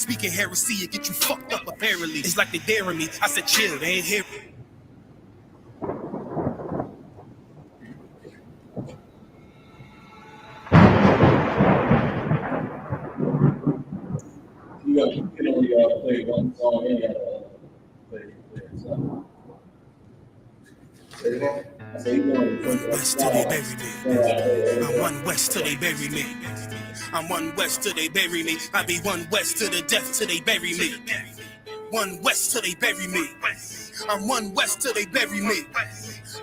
Speaking heresy, it get you fucked up apparently. It's like they daring me. I said chill, they ain't here. You can only play one song and play a song. West till they bury me. I'm one west till they bury me. I'm one west till they bury me. I be one west to the death till they bury me. One west till they bury me. I'm one west till they bury me.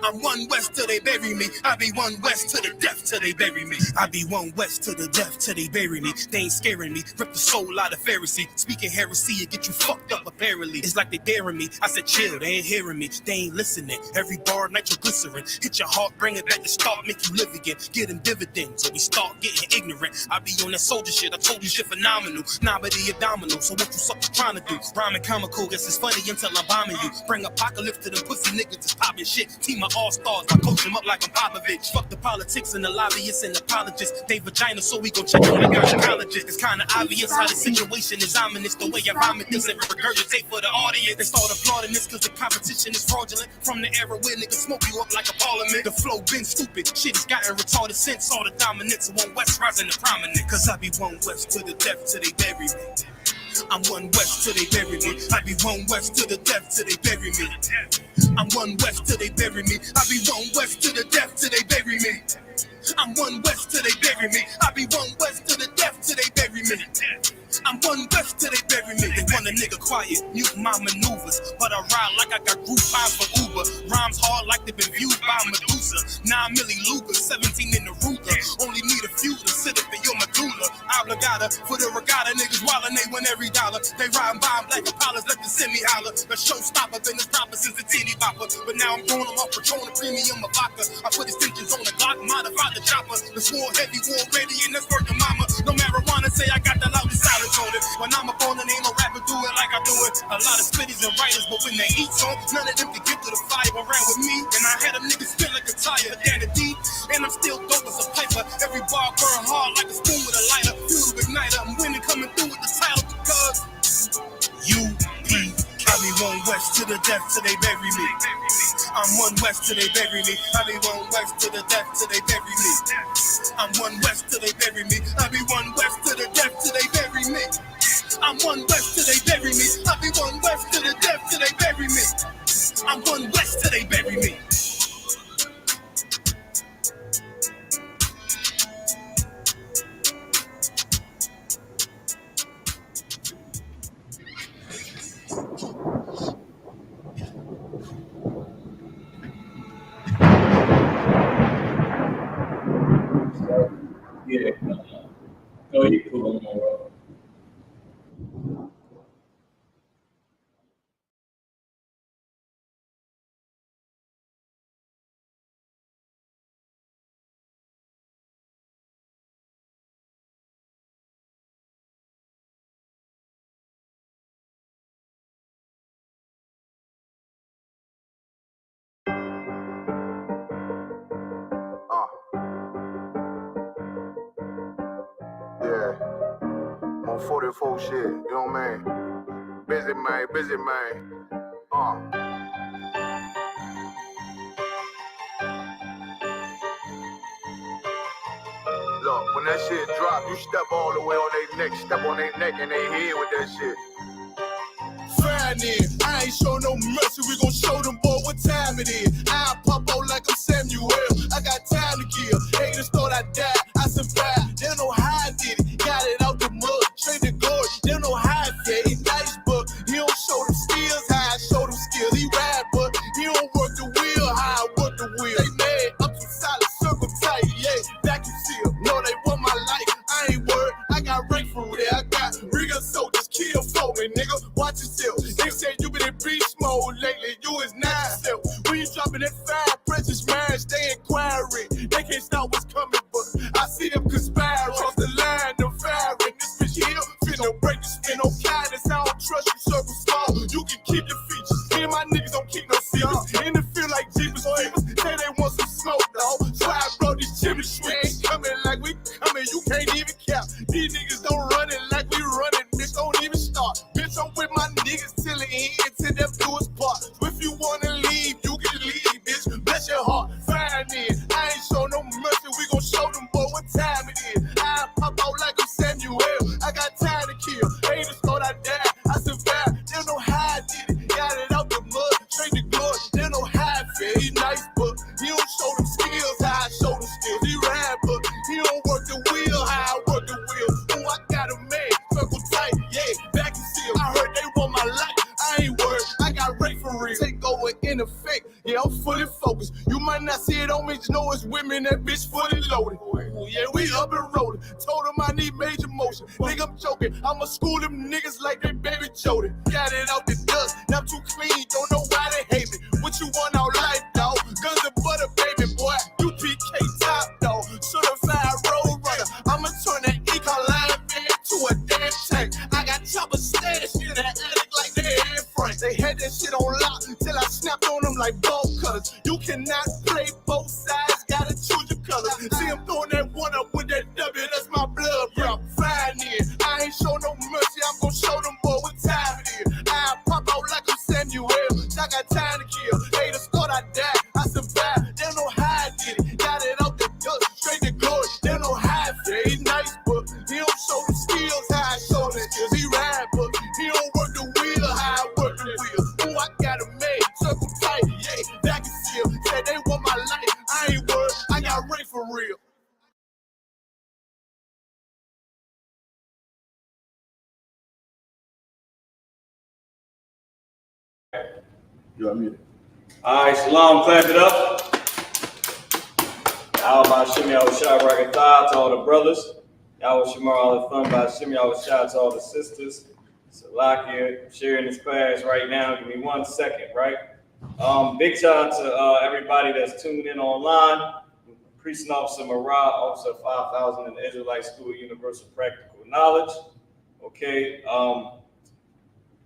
I'm one west till they bury me. I be one west to the death till they bury me. I be one west to the death till they bury me. They ain't scaring me. Rip the soul out of Pharisee. Speaking heresy, it get you fucked up apparently. It's like they daring me. I said chill, they ain't hearing me. They ain't listening. Every bar nitroglycerin. Hit your heart, bring it back to start, make you live again. Get them dividends, so we start getting ignorant. I be on that soldier shit. I told you shit phenomenal. Nah, but he abdominal. So what you suckers trying to do? Rhyming comical, guess it's funny until I'm bombing you. Bring apocalypse to them pussy niggas that's popping shit. Team of all-stars, I coach them up like I'm Popovich. Fuck the politics and the lobbyists and apologists. They vagina, so we gon' check them like gynecologists. It's kinda obvious how the situation is ominous. The way I vomit this and regurgitate for the audience. They start applauding this cause the competition is fraudulent. From the era where niggas smoke you up like a parliament. The flow been stupid, shit has gotten retarded since all the dominance of one west rising to prominent. Cause I be one west to the death till they bury me. I'm one west till they bury me. I be one west to the death till they bury me. I'm one west till they bury me. I be one west to the death till they bury me. I'm one west till they bury me. I be one west to the death till they bury me. I'm one west till they bury me. They want a nigga quiet, mute my maneuvers, but I ride like I got Groupon for Uber. Rhymes hard like they've been viewed by Medusa. 9 milli Luger, 17 in the Ruger. Only need a few to sit up in your medulla. Obligata for the regatta, niggas wildin', they win every dollar. They riding by black Impalas, let the semi holler. The showstopper been this proper since the titty bopper. But now I'm going them up, Patron, premium of vodka. I put extensions on the Glock, modified the chopper. The swore heavy, war ready, and that's working mama. No marijuana, say I got the loudest silence on it. When I'm up on it, ain't no rapper do it like I do it. A lot of spitties and writers, but when they eat song, none of them can get to the fire around with me. And I had a nigga spin like a tire, down the deep. And I'm still dope as a piper. Every bar burn hard like a spoon with a lighter. Fuel to igniter, I'm winning, coming through with the title because UP. I be one west to the death till they bury me. I'm one west till they bury me. I be one west to the death till they bury me. I'm one west till they bury me. I be one west to the death till they bury me. I'm one west till they bury me. I be one west to the death till they bury me. I'm one west till they bury me. Yeah. No, you cool more. Yeah, I'm on 44 shit, you know what I mean? Busy man. Look, when that shit drop, you step all the way on their neck, step on their neck and their head with that shit. Friday, I ain't show no mercy, we gon' show them boy what time it is. I pop out like I'm Samuel, I got time to kill. Haters thought I died, I survived. They don't know how I did it, got it out the mud, straight to glory. They don't know how I did it, nice but he don't show them skills, how I show them skills. He ride but he don't work the wheel, how I work the wheel. They mad, I'm too solid, circle tight, yeah, vacuum seal. No, they want my life, I ain't worried, I got rank for there, I got real soldiers, kill for me, nigga, watch yourself. They said you been in beast mode lately, you is not yourself. When you dropping that fire, precious marriage, they inquiring. They can't stop what's coming, but I see them conspiring. Cross the line, them firing. This bitch here, finna break the spin. No kindness, I don't trust you, circle small. You can keep your features. Me and my niggas don't keep no secrets. In the field like Jeepers Creepers, say they want some smoke, dog. So I brought these chimney strings. Coming like we, I mean, you can't even cap. These niggas don't run it like we running, bitch, don't even stop. till the end, till death do us part. If you wanna leave, you can leave, bitch. Bless your heart, fine then. I ain't show no mercy, we gon' show them boy what time it is. I pop out like I'm Samuel. I got time to kill. Haters thought I died, I survived. They don't know how I did it. Got it out the mud, straight to glory. They don't know how I feel. He nice, but he don't show them skills how I show them skills. He ride, but he don't work the wheel how I work the wheel. Ooh, I got a man, circle tight, yeah, back and seal. I heard they want my life. I ain't worried, I got Ray for real. Take over in effect, yeah, I'm fully focused. You might not see it on me, just know it's women, that bitch fully loaded. Ooh, yeah, we up and rolling. Told them I need major motion. Think I'm joking, I'ma school them niggas like they baby Jody. Got it out the dust, now I'm too clean, don't know why they hate me. What you want out life, dog? Guns and butter, baby boy. You PK top, dog. Certified road runner. I'ma turn that econ line into a damn tank. I got chopper stash in the attic like they Air France. They had that shit on lock till I snapped on them like bolt cutters. You cannot play both sides, gotta choose your colors. See him throwing that one up with that W, that's my blood, bro. Fine in. I ain't show no mercy, I'm gonna show them boy what time it is. I pop out like I'm Samuel. I got time to kill. Haters thought I died, I survived. They don't know how I did it. Got it out the dust, straight to glory. They don't know how I feel. He nice, but he don't show the skills how I show the skills. He ride, but he don't work the wheel how I work the wheel. Ooh, I got a man, circle tight, yeah, back and seal. Said they want my life, I ain't worried, I got Ray for real. You're muted. All right, shalom, clap it up. Y'all by Shimmy, I was shot rocket thigh to all the brothers. Y'all was Shamar all the fun by Shimmy, I was shot to all the sisters. Salakia, I'm sharing this class right now. Give me 1 second, right? Big shout out to everybody that's tuned in online. Priest Officer Marah, Officer 5000 in the Israelite School of Universal Practical Knowledge. Okay,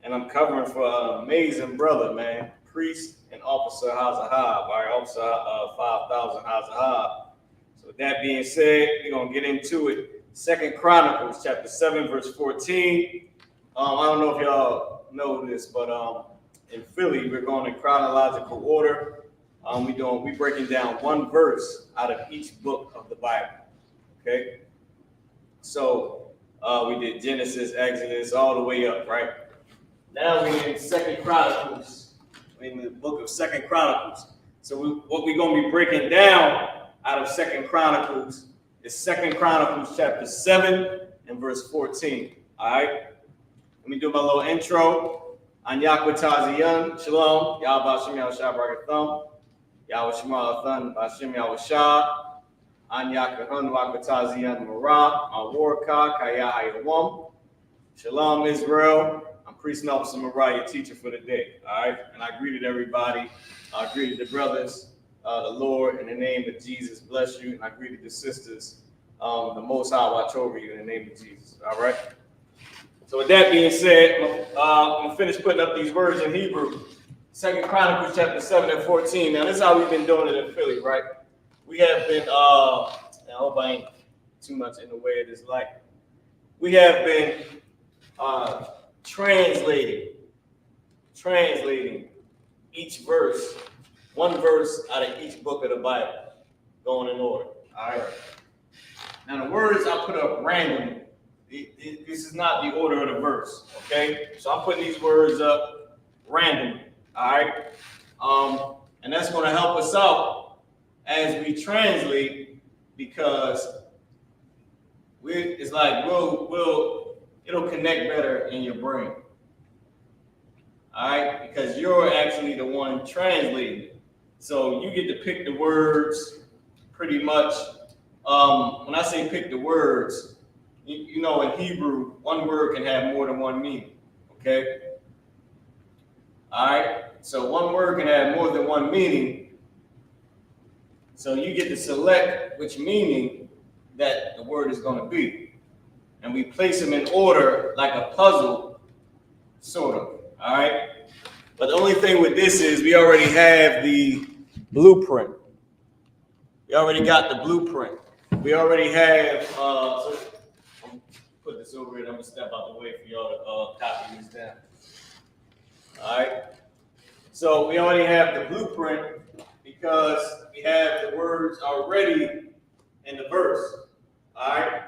and I'm covering for an amazing brother, man. Priest and Officer Hazahab, all right, Officer 5000 Hazahab. So with that being said, we're gonna get into it. 2 Chronicles chapter 7, verse 14. I don't know if y'all know this, but in Philly, we're going in chronological order. We breaking down one verse out of each book of the Bible. Okay, so we did Genesis, Exodus, all the way up, right? Now we're in 2 Chronicles. We're in the book of 2 Chronicles. So what we're going to be breaking down out of 2 Chronicles is 2 Chronicles chapter 7 and verse 14. All right? Let me do my little intro. Anyak Taziyan, Shalom, Yahweh Shem Yahushua Barakatham, Yahweh Shema Athan, Bashem Yahushua, Anyak Kahun Wakataziyan Marah, Awarka, Kaya Hayawam, Shalom Israel. I'm Priest Officer Marah, your teacher for the day. All right, and I greeted everybody. I greeted the brothers, the Lord, in the name of Jesus, bless you. And I greeted the sisters, the Most High watch over you in the name of Jesus. All right. So with that being said, I'm gonna finish putting up these words in Hebrew. 2 Chronicles chapter 7 and 14. Now this is how we've been doing it in Philly, right? We have been, I hope I ain't too much in the way of this light. We have been translating each verse, one verse out of each book of the Bible, going in order. All right. Now the words I put up randomly. This is not the order of the verse, okay? So I'm putting these words up randomly, all right? And that's going to help us out as we translate, because it's like it'll connect better in your brain, all right? Because you're actually the one translating it. So you get to pick the words pretty much. When I say pick the words, you know, in Hebrew, one word can have more than one meaning, okay? All right, so one word can have more than one meaning. So you get to select which meaning that the word is going to be. And we place them in order like a puzzle, sort of, all right? But the only thing with this is we already have the blueprint. We already got the blueprint. We already have, put this over here, I'm gonna step out the way for y'all to copy this down. All right. So we already have the blueprint because we have the words already in the verse. All right.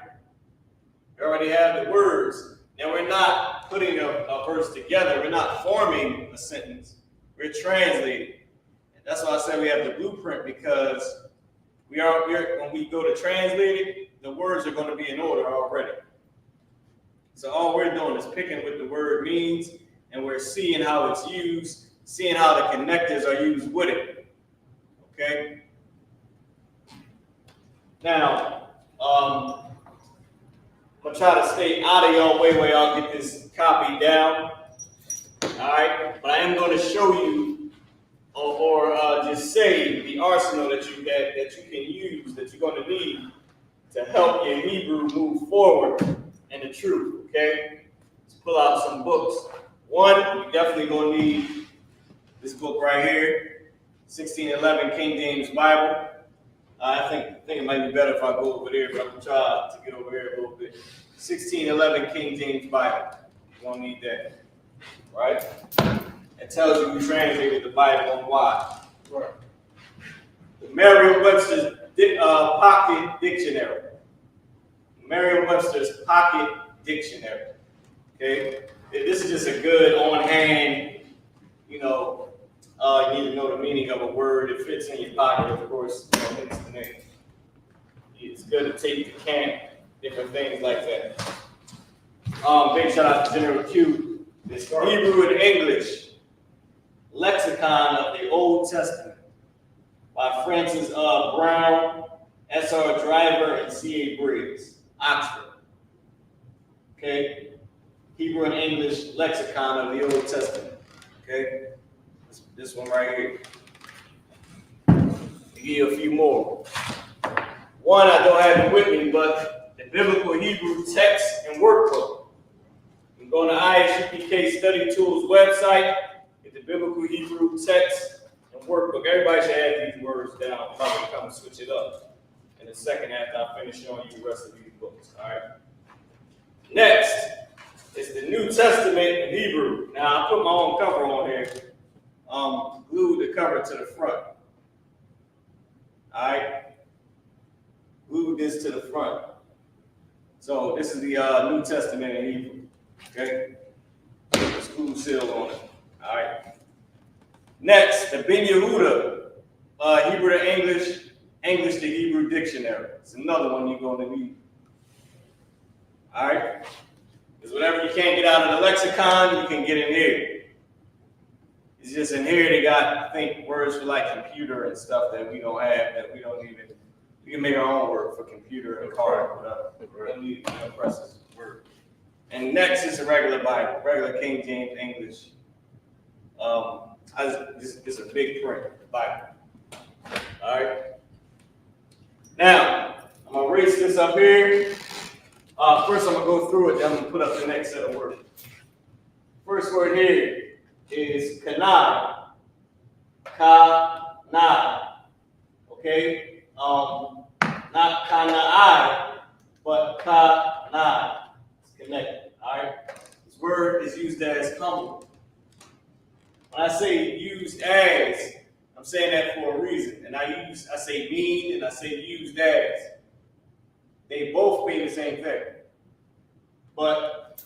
We already have the words. Now we're not putting a verse together. We're not forming a sentence. We're translating. And that's why I said we have the blueprint, because when we go to translate it, the words are going to be in order already. So all we're doing is picking what the word means, and we're seeing how it's used, seeing how the connectors are used with it. Okay? Now, I'm going to try to stay out of y'all way where y'all get this copy down. All right? But I am going to show you or just say the arsenal that you can use, that you're going to need to help your Hebrew move forward in the truth. Okay? Let's pull out some books. One, you're definitely going to need this book right here, 1611 King James Bible. I think it might be better if I go over there, but I'm going to try to get over here a little bit. 1611 King James Bible. You're going to need that. Right? It tells you who translated the Bible and why. Right. The Merriam-Webster's Pocket Dictionary. Merriam-Webster's Pocket Dictionary. Okay? This is just a good on-hand, you need to know the meaning of a word. It fits in your pocket, of course, links the name. It's good to take the camp, different things like that. Big shout out to General Q. This Hebrew and English Lexicon of the Old Testament by Francis Brown, S.R. Driver, and C.A. Briggs, Oxford. Okay? Hebrew and English Lexicon of the Old Testament. Okay? This one right here. I'll give you a few more. One, I don't have it with me, but the Biblical Hebrew Text and Workbook. I'm going to ISUPK Study Tools website, get the Biblical Hebrew Text and Workbook. Everybody should have these words down. Probably come and switch it up in a second after I finish showing you the rest of these books. All right. Next is the New Testament in Hebrew. Now, I put my own cover on here. Glued the cover to the front. All right. Glued this to the front. So this is the New Testament in Hebrew. Okay. There's glue seal on it. All right. Next, the Ben Yehuda, Hebrew to English, English to Hebrew dictionary. It's another one you're going to need. All right. Because whatever you can't get out of the lexicon, you can get in here. It's just in here they got, I think, words for like computer and stuff that we don't have, that we don't even. We can make our own word for computer and car and whatever. We don't need to press this word. And next is a regular Bible, regular King James English. It's a big print, the Bible. All right. Now, I'm going to erase this up here. First, I'm going to go through it, then I'm going to put up the next set of words. First word here is kanai. Kanai. Okay? Not kanai, but kanai. It's connected. All right? This word is used as humble. When I say used as, I'm saying that for a reason. And I say mean and I say used as. They both mean the same thing. But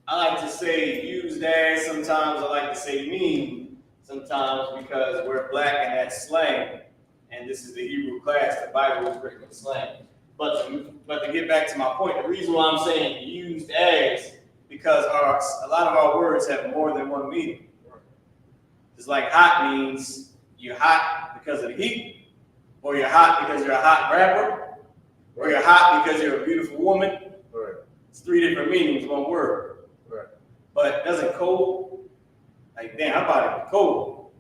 I like to say used as sometimes. I like to say mean sometimes because we're black and that's slang. And this is the Hebrew class. The Bible is written in slang. But to get back to my point, the reason why I'm saying used as, because a lot of our words have more than one meaning. It's like hot means you're hot because of the heat, or you're hot because you're a hot rapper, or you're hot because you're a beautiful woman. Right. It's three different meanings, one word. Right. But doesn't cold, like damn, I'm about to be cold.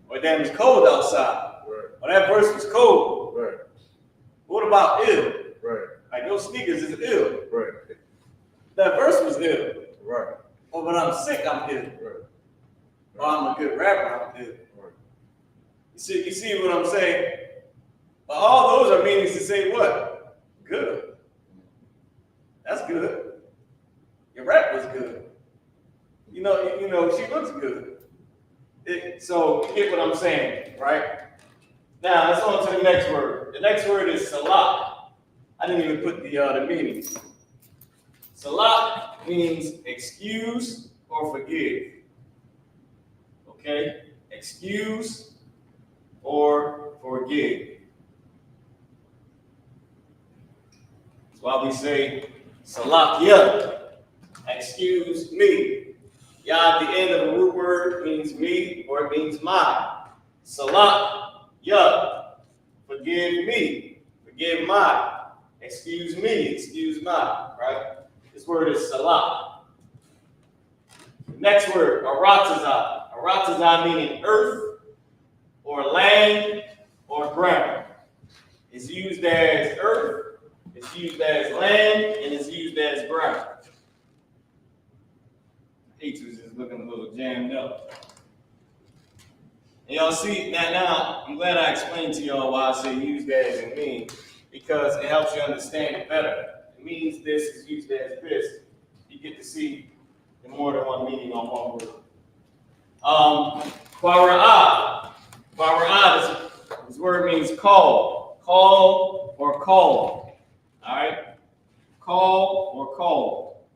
Or damn, it's cold outside. Right. Or that verse was cold. Right. What about ill? Right. Like those sneakers is ill. Right. That verse was ill. Right. Or when I'm sick, I'm ill. Right. Or I'm a good rapper, I'm ill. Right. You see what I'm saying? But all those are meanings to say what? Good. That's good. Your rap was good. You know, she looks good. So you get what I'm saying, right? Now let's on to the next word. The next word is salat. I didn't even put the meaning. Salat means excuse or forgive. Okay? Excuse or forgive. That's why we say salat ya. Excuse me. Ya at the end of a root word means me or it means my. Salat ya. Forgive me. Forgive my. Excuse me. Excuse my. Right? This word is salat. The next word, arataza. Arataza meaning earth or land or ground. It's used as earth, it's used as land, and it's used as ground. H was just looking a little jammed up. And y'all see, now, I'm glad I explained to y'all why I say used as and mean, because it helps you understand it better. It means this is used as this. You get to see the more than one meaning on one word. Qara'ah. Qara'ah, this word means call. Call or call. All right? Call or call.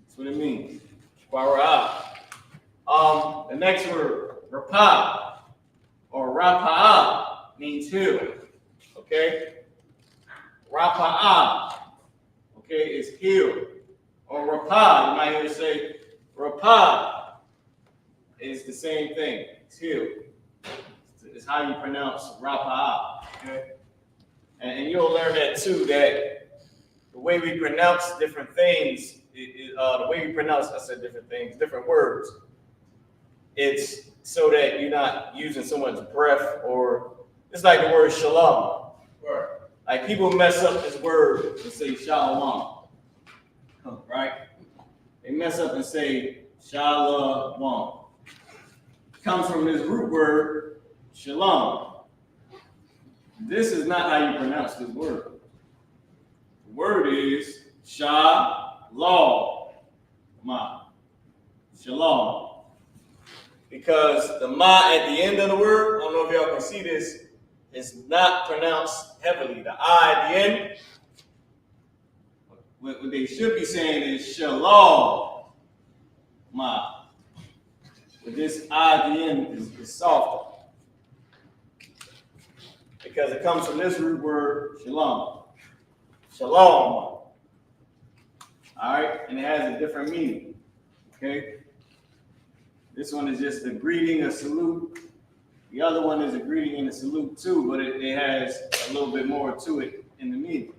That's what it means. Qara'ah. The next word, rapah or rapa'ah means heal. Okay? Rapa'ah, okay, is heal. Or rapah, you might hear it say rapah is the same thing. It's heal. It's how you pronounce rapa'ah. Okay? And you'll learn that too, that the way we pronounce different things, the way we pronounce, I said different things, different words, it's so that you're not using so much breath, or it's like the word shalom. Right. Like people mess up this word and say shalom, right? They mess up and say shalom. It comes from this root word shalom. This is not how you pronounce this word. The word is shalom. Shalom. Because the ma at the end of the word, I don't know if y'all can see this, is not pronounced heavily. The I at the end, what they should be saying is shalom, ma. But this I at the end is softer. Because it comes from this root word, shalom. Shalom. All right? And it has a different meaning. Okay? This one is just a greeting, a salute. The other one is a greeting and a salute too, but it has a little bit more to it in the meaning.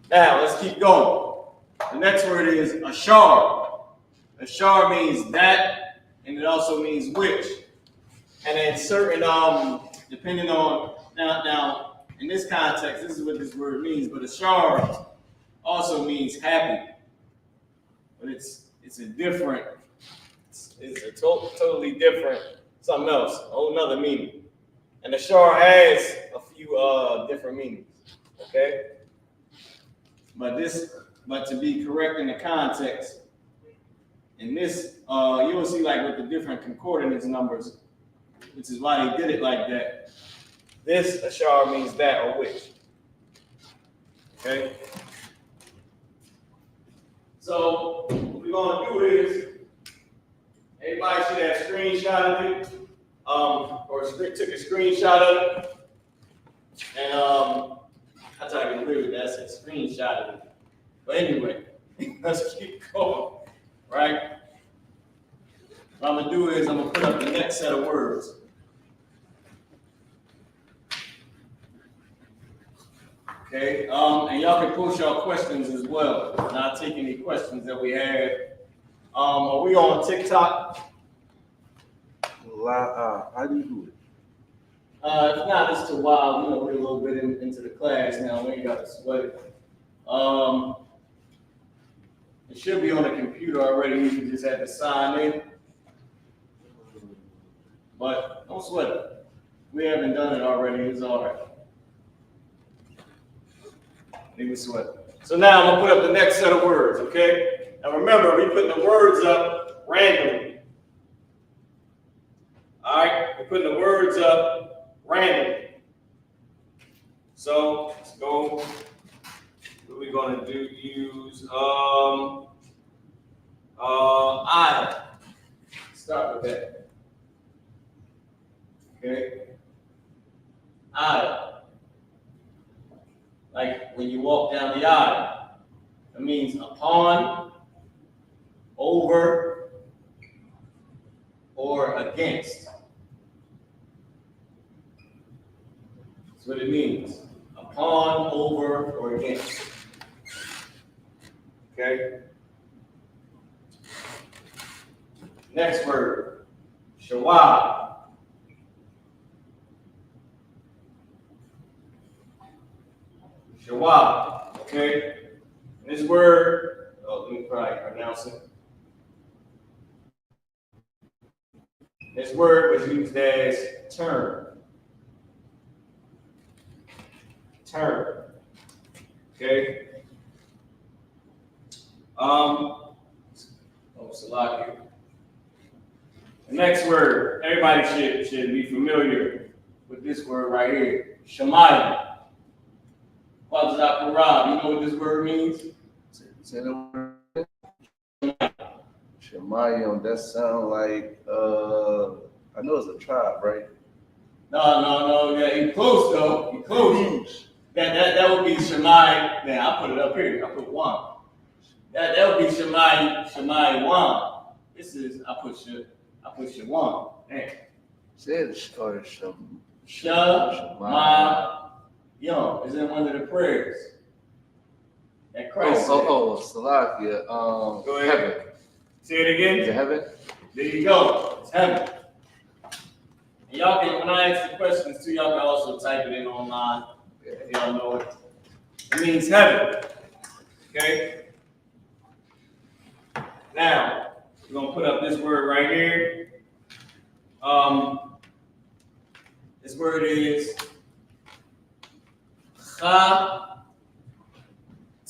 Now, let's keep going. The next word is ashar. Ashar means that, and it also means which. And then certain, depending on, now, in this context, this is what this word means, but ashar also means happy. But it's a different, it's a totally different, something else, a whole nother meaning. And the shar has a few different meanings, okay? But to be correct in the context, in this, you'll see like with the different concordance numbers, which is why they did it like that. This ashar means that or which, okay? So what we're gonna do is, everybody should have screenshot of it, or took a screenshot of it, and I thought I could agree with that. I said screenshot of it, but anyway, let's keep going, right? What I'm gonna do is I'm gonna put up the next set of words. Okay, and y'all can post y'all questions as well. And I'll take any questions that we have. Are we on TikTok? How do you do it? If not, it's too wild. We're a little bit into the class now. We ain't got to sweat it. It should be on the computer already. You just have to sign in. But don't sweat it. We haven't done it already. It's all right. Leave it sweat. So now I'm gonna put up the next set of words, okay? Now remember, we putting the words up randomly. All right, we're putting the words up randomly. So let's go. What are we gonna do? Use I. Start with that. Okay. I. Like when you walk down the aisle, it means upon, over, or against. That's what it means. Upon, over, or against. Okay? Next word, shawab. Shawab. Okay? And this word, let me probably pronounce it. This word was used as turn. Turn. Okay? Salaki. The next word, everybody should be familiar with this word right here. Shemayim. Father Dr. Rob, you know what this word means? Say the word. Shemayim, that sound like I know it's a tribe, right? No, yeah, you close though. You close. That would be Shemai. Man, I put it up here. I put one. That would be Shemai one. This is I put one. Damn. Say it or Shema Yom is in one of the prayers. That Christ. Salakia. Go ahead. Heaven. Say it again. Is it heaven? There you go. It's heaven. And y'all can, when I ask the questions too, y'all can also type it in online if y'all know it. It means heaven. Okay? Now, we're going to put up this word right here. This word is cha,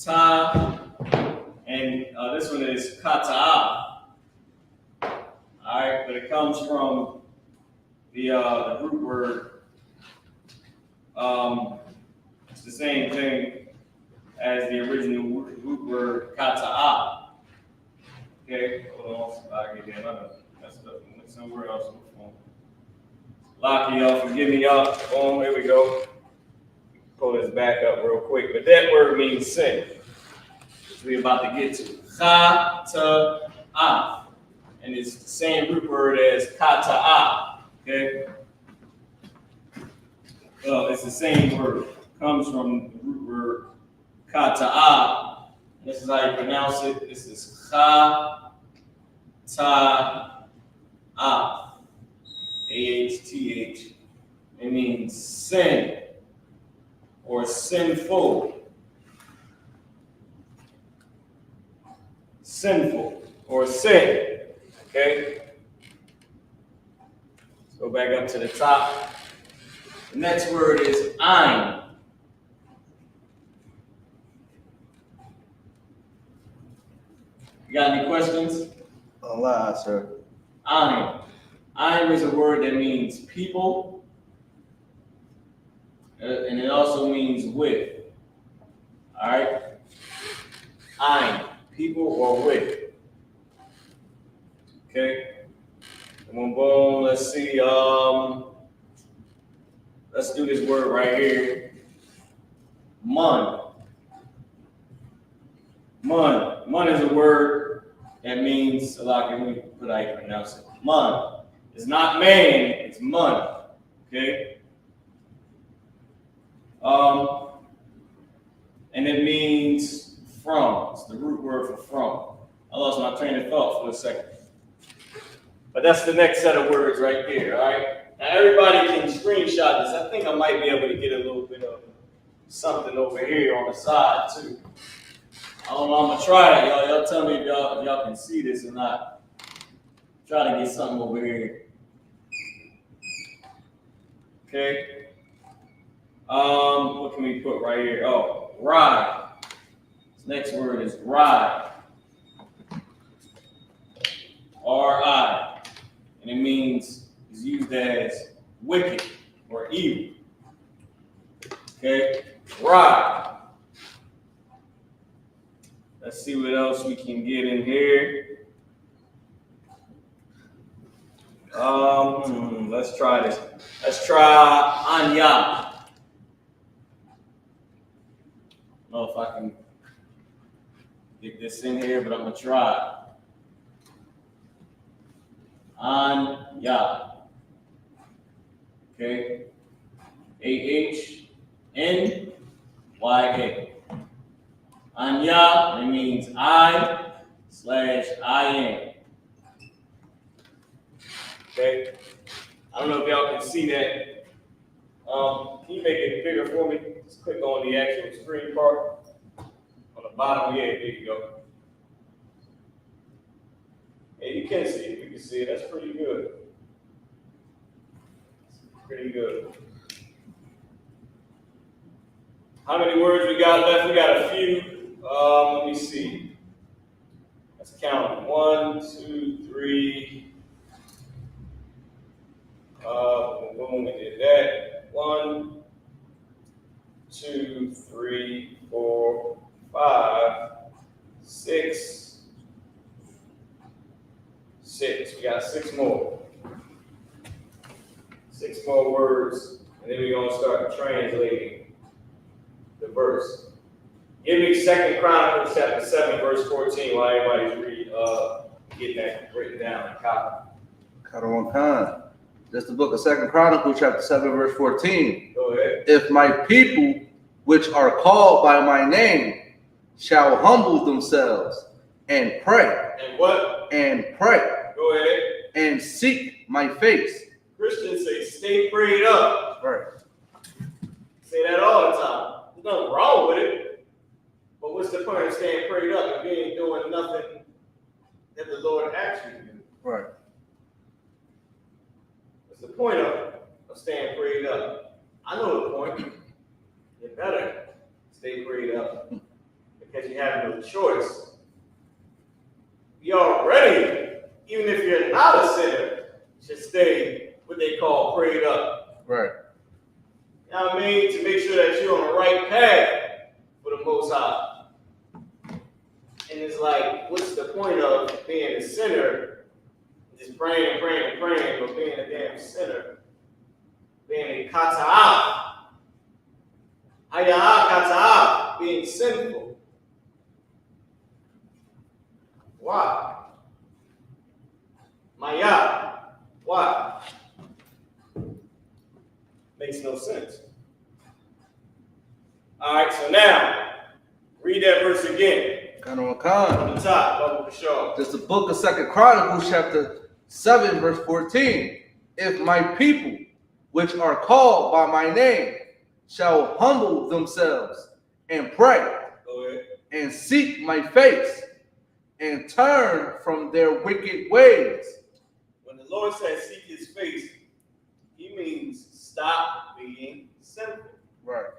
ta, and this one is kata'ah. All right, but it comes from the root word. It's the same thing as the original root word kata'ah. Okay, hold on, I get that. I messed up somewhere else. Lucky y'all, forgive me, y'all. Boom, here we go. Pull this back up real quick. But that word means sin, which we're about to get to. Cha-ta-ah. And it's the same root word as kata'ah. Okay? Well, it's the same word. It comes from the root word kata'ah. This is how you pronounce it. This is cha-ta-ah. A-H-T-H. It means sin or sinful. Sinful or sin. Okay? Let's go back up to the top. The next word is ein. You got any questions? Allah, sir. Ein. Ein is a word that means people, and it also means with. All right? Ein, people or with. Okay? Boom, boom. Let's see. Let's do this word right here. Mun. Mun. Mun is a word that means, let me put how you pronounce it. Mun. It's not man, it's mun. Okay? And it means from. It's the root word for from. I lost my train of thought for a second. But that's the next set of words right there, all right? Now everybody can screenshot this. I think I might be able to get a little bit of something over here on the side too. I don't know, I'm gonna try it, y'all. Y'all tell me if y'all can see this or not. Try to get something over here. Okay. What can we put right here? Oh, ride. Next word is ride. R-I. And it means, is used as wicked or evil. Okay? Ride. Let's see what else we can get in here. Let's try this. Let's try Anya. I don't know if I can get this in here, but I'm gonna try. Anya. Okay. A-H-N-Y-A. Anya, it means I/I am. Okay. I don't know if y'all can see that. Can you make it bigger for me? Just click on the actual screen part. On the bottom, yeah, there you go. And you can see it. You can see it. That's pretty good. Pretty good. How many words we got left? We got a few. Let me see. Let's count. 1, 2, 3. Boom, we did that. 1, 2, 3, 4, 5, 6. 6. We got 6 more. 6 more words, and then we're gonna start translating the verse. Give me 2 Chronicles chapter 7, verse 14, while everybody's getting that written down and copy. Lashawan Qadash. That's the book of 2 Chronicles chapter 7, verse 14. Go ahead. If my people, which are called by my name, shall humble themselves and pray. And what? And pray. Go ahead. And seek my face. Christians say, stay prayed up. Right. Say that all the time. There's nothing wrong with it. But what's the point of staying prayed up if you ain't doing nothing that the Lord asked you to do? Right. What's the point of staying prayed up? I know the point. You better stay prayed up because you have no choice. You already, even if you're not a sinner, should stay what they call prayed up. Right. You know what I mean? To make sure that you're on the right path for the Most High. And it's like, what's the point of being a sinner? Just praying, but being a damn sinner. Being a kata'ah. Hayah kata'ah. Being sinful. Why? Maya. Why? Makes no sense. All right, so now, read that verse again. Lashawan Qadash. On the top, Bubba Kashaw. That's the book of 2 Chronicles chapter 7, verse 14. If my people, which are called by my name, shall humble themselves and pray. Go ahead. And seek my face and turn from their wicked ways. When the Lord says seek his face, he means stop being sinful. Right.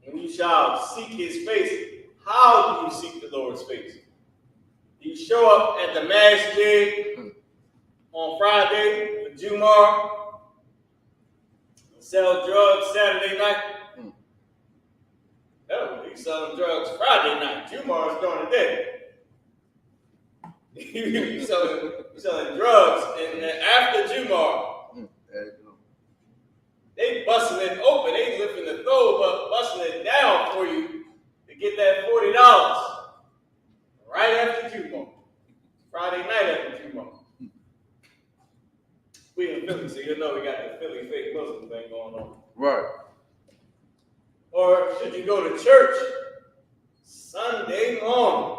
And you shall seek his face. How do you seek the Lord's face? Do you show up at the masjid on Friday for Jumar and sell drugs Saturday night? No, you selling drugs Friday night. Jumar is during the day. you selling drugs, and after Jumar, There you go. they busting it open. They lifting the throw up, busting it down for you to get that $40 right after Jumar. Friday night after Jumar. We in Philly, so you know we got the Philly fake Muslim thing going on. Right. Or should you go to church Sunday morning?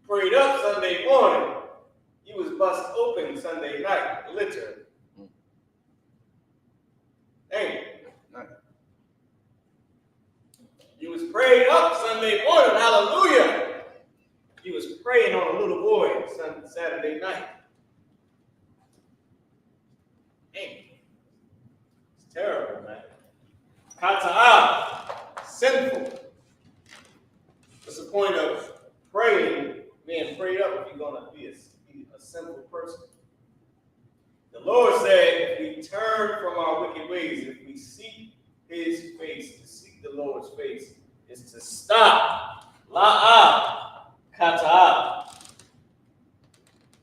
Prayed up Sunday morning. You was bust open Sunday night, literally. Dang. You was prayed up Sunday morning, hallelujah. You was praying on a little boy Saturday night. Dang. It's terrible, man. Kata'ah. point of praying, being prayed up if you're going to be a simple person. The Lord said, if we turn from our wicked ways, if we seek his face, to seek the Lord's face, is to stop. La'a, kata'a.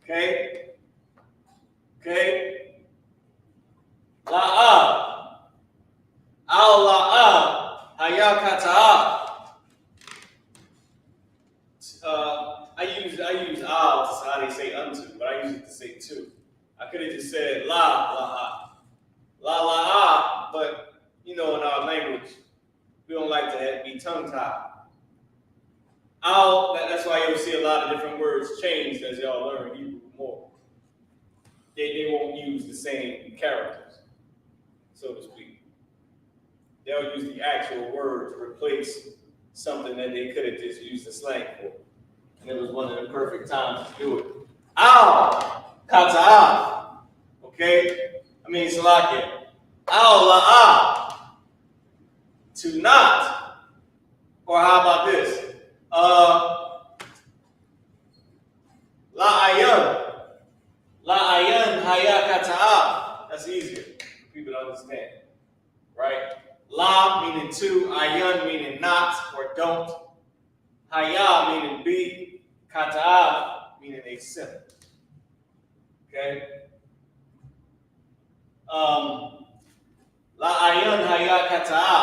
Okay? Okay? La'a. Al-la'a, haya kata'a. I use al to how they say unto, but I use it to say to. I could have just said la'a. La, but you know, in our language, we don't like to be tongue-tied. That's why you'll see a lot of different words changed as y'all learn Hebrew more. They won't use the same characters, so to speak. They'll use the actual word to replace something that they could have just used the slang for. And it was one of the perfect times to do it. Al, kata'a. Okay? I mean, salakia. Al-la'a. To not. Or how about this? La'ayan. La'ayan haya kata'a. That's easier for people to understand. Right? La meaning to, ayan meaning not or don't. Haya meaning be. Kata'a meaning a sin. Okay? La'ayan haya kata'a.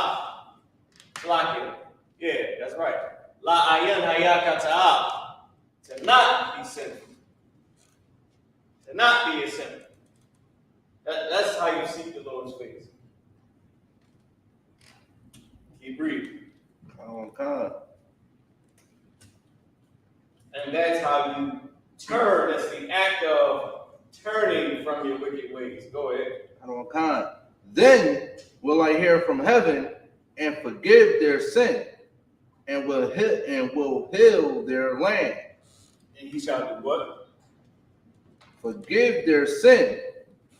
Slakia. Yeah, that's right. La'ayan haya kata'a. To not be sinful. To not be a sinner. That's how you seek the Lord's face. Keep reading. Okay. And that's how you turn. That's the act of turning from your wicked ways. Go ahead. Okay. Then will I hear from heaven and forgive their sin, and will heal their land. And he shall do what? Forgive their sin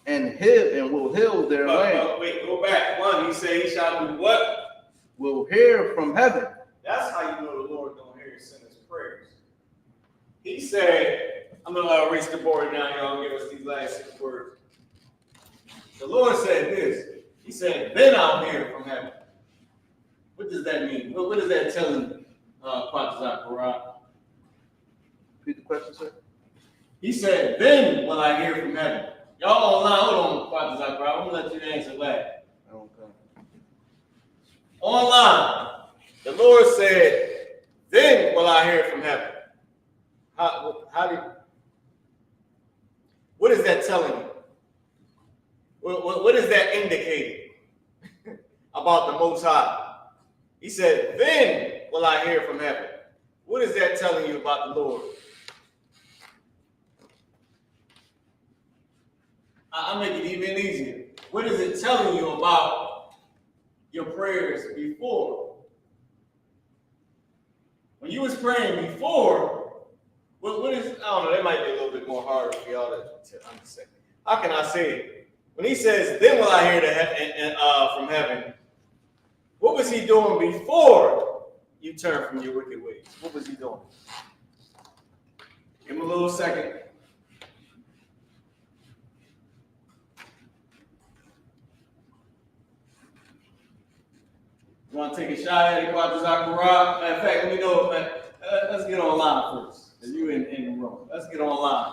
and will heal their land. Wait, go back. One, he said he shall do what? Will hear from heaven. That's how you know the Lord don't hear your sinner's prayers. He said, I'm going to erase the board now, y'all. Give us these last 6 words. The Lord said this. He said, then I'll hear from heaven. What does that mean? What is that telling Quatazak? Repeat the question, sir. He said, then will I hear from heaven. Y'all online, hold on, Quatazak. I'm going to let you answer that. Okay. Online, the Lord said, then will I hear from heaven. What is that telling you? What is that indicating about the Most High? He said, then will I hear from heaven. What is that telling you about the Lord? I'll make it even easier. What is it telling you about your prayers before? When you was praying before, what is, I don't know, that might be a little bit more harder for y'all to understand. How can I say it? When he says, then will I hear from heaven, what was he doing before you turned from your wicked ways? What was he doing? Give him a little second. You want to take a shot at it, Quatazak? Matter of fact, let me know. Let's get online first. You in the room. Let's get online.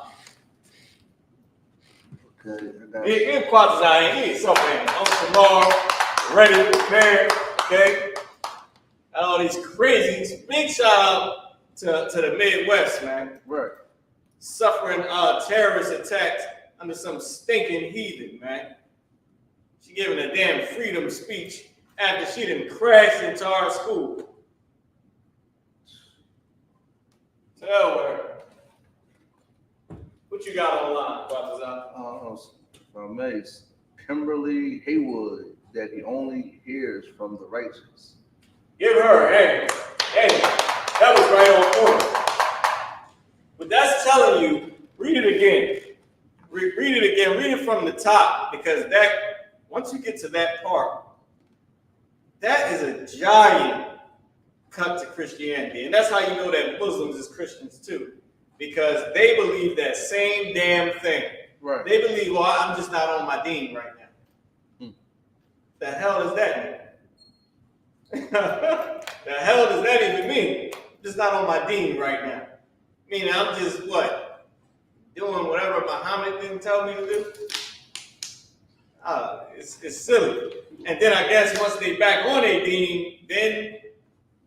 Okay. Give Quatazak. He ain't something. I'm tomorrow, ready, prepared. Okay. And all these crazies. Big shout out to the Midwest, man. Right. Suffering terrorist attacks under some stinking heathen, man. She giving a damn freedom speech after she done crashed into our school. Tell her. What you got online, Quatazak? From Mace, Kimberly Haywood, that he only hears from the righteous. Give her, hey, that was right on point. But that's telling you, read it again. Read it again. Read it from the top, because that, once you get to that part, that is a giant cut to Christianity. And that's how you know that Muslims is Christians too, because they believe that same damn thing. Right. They believe, well, I'm just not on my deen right now. The hell does that mean? The hell does that even mean? I'm just not on my deen right now. Meaning I'm just what? Doing whatever Muhammad didn't tell me to do? It's silly. And then I guess once they back on their deen, then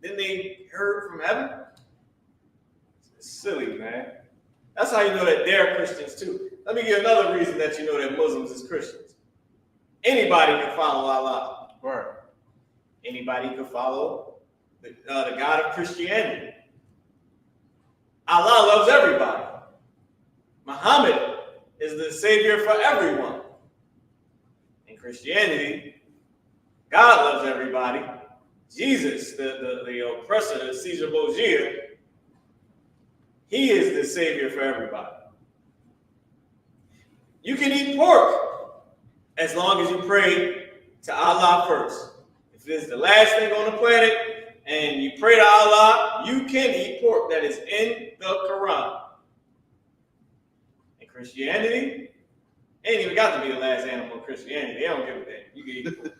they heard from heaven? It's silly, man. That's how you know that they're Christians too. Let me give you another reason that you know that Muslims is Christians. Anybody can follow Allah. Right. Anybody can follow the God of Christianity. Allah loves everybody. Muhammad is the savior for everyone. In Christianity, God loves everybody. Jesus, the oppressor, the Caesar Borgia, he is the savior for everybody. You can eat pork as long as you pray to Allah first. If it's the last thing on the planet and you pray to Allah, you can eat pork. That is in the Quran. In Christianity, ain't even got to be the last animal in Christianity. They don't give a damn. You can eat pork.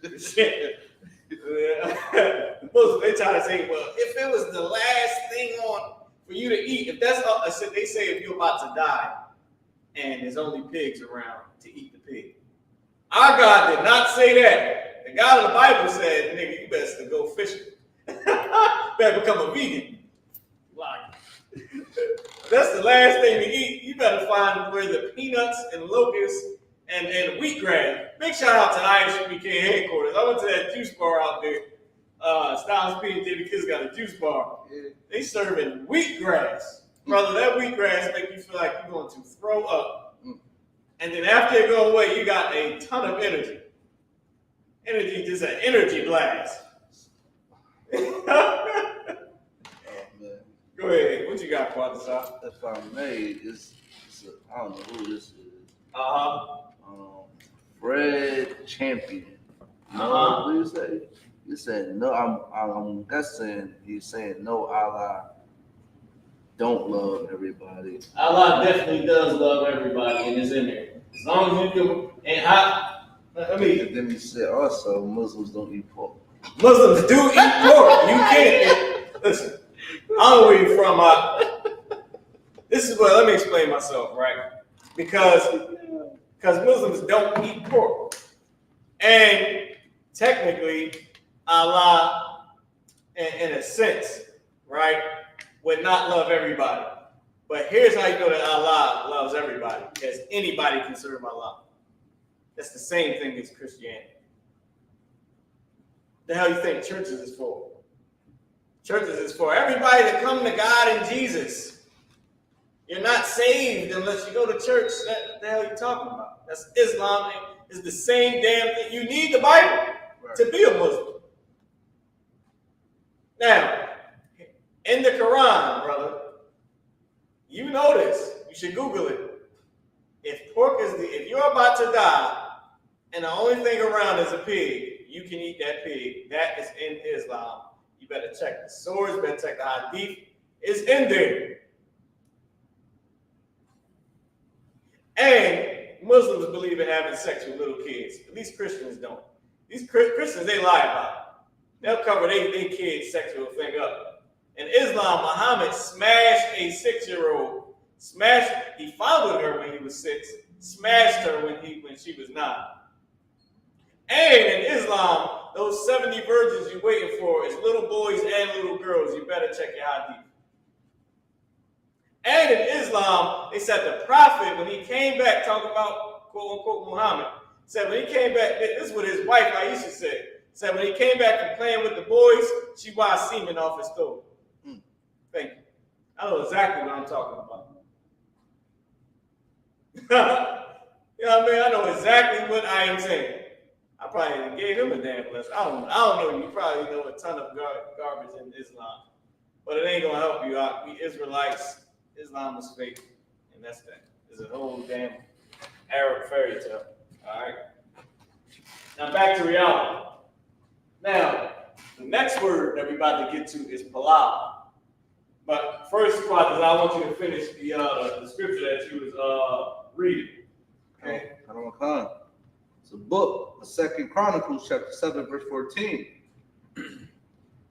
Muslims, they try to say, well, if it was the last thing on for you to eat, if that's all, they say if you're about to die and there's only pigs around to eat the pig. Our God did not say that. The God of the Bible said, nigga, you best to go fishing. Better become a vegan. Like, that's the last thing to eat. You better find where the peanuts and locusts and wheatgrass. Big shout out to Isupk headquarters. I went to that juice bar out there. Styles P and David Kids got a juice bar. Yeah. They serving wheatgrass. Brother, that wheatgrass make you feel like you're going to throw up. And then after it go away, you got a ton of energy. Energy, just an energy blast. Oh, man. Go ahead. What you got, Quadasha? If I may, I don't know who this is. Fred Champion. What do you say? You said no. I'm guessing he's saying no. Allah don't love everybody. Allah definitely does love everybody, and is in there. As long as you can. And And then he said also Muslims don't eat pork. Muslims do eat pork. You can't. Listen, I don't know where you're from. This is what. Let me explain myself, right? Because Muslims don't eat pork, and technically, Allah, in a sense, right, would not love everybody. But here's how you know that Allah loves everybody, because anybody can serve Allah. That's the same thing as Christianity. The hell you think churches is for? Churches is for everybody to come to God and Jesus. You're not saved unless you go to church. What the hell are you talking about? That's Islam. It's the same damn thing. You need the Bible to be a Muslim. Now, in the Quran, brother, you know this. You should Google it. If you're about to die and the only thing around is a pig, you can eat that pig. That is in Islam. You better check the source, better check the hadith. It's in there. And Muslims believe in having sex with little kids. At least Christians don't. These Christians, they lie about it. They'll cover their kids' sexual thing up. In Islam, Muhammad smashed a 6-year-old. He fathered her when he was 6. Smashed her when she was 9. And in Islam, those 70 virgins you're waiting for is little boys and little girls. You better check your hadith. And in Islam, they said the prophet, when he came back, talking about quote-unquote Muhammad, said when he came back, this is what his wife Aisha said when he came back from playing with the boys, she washed semen off his throat. Thank you. I know exactly what I'm talking about. You know what I mean? I know exactly what I am saying. I probably gave him a damn lesson. I don't know. You probably know a ton of garbage in Islam. But it ain't going to help you out. We Israelites, Islam is fake. And that's that. It's a whole damn Arab fairy tale. All right? Now back to reality. Now, The next word that we're about to get to is palal. But first, Quadras, I want you to finish the scripture that you was reading. Okay. It's a book, the 2 Chronicles, chapter 7, verse 14.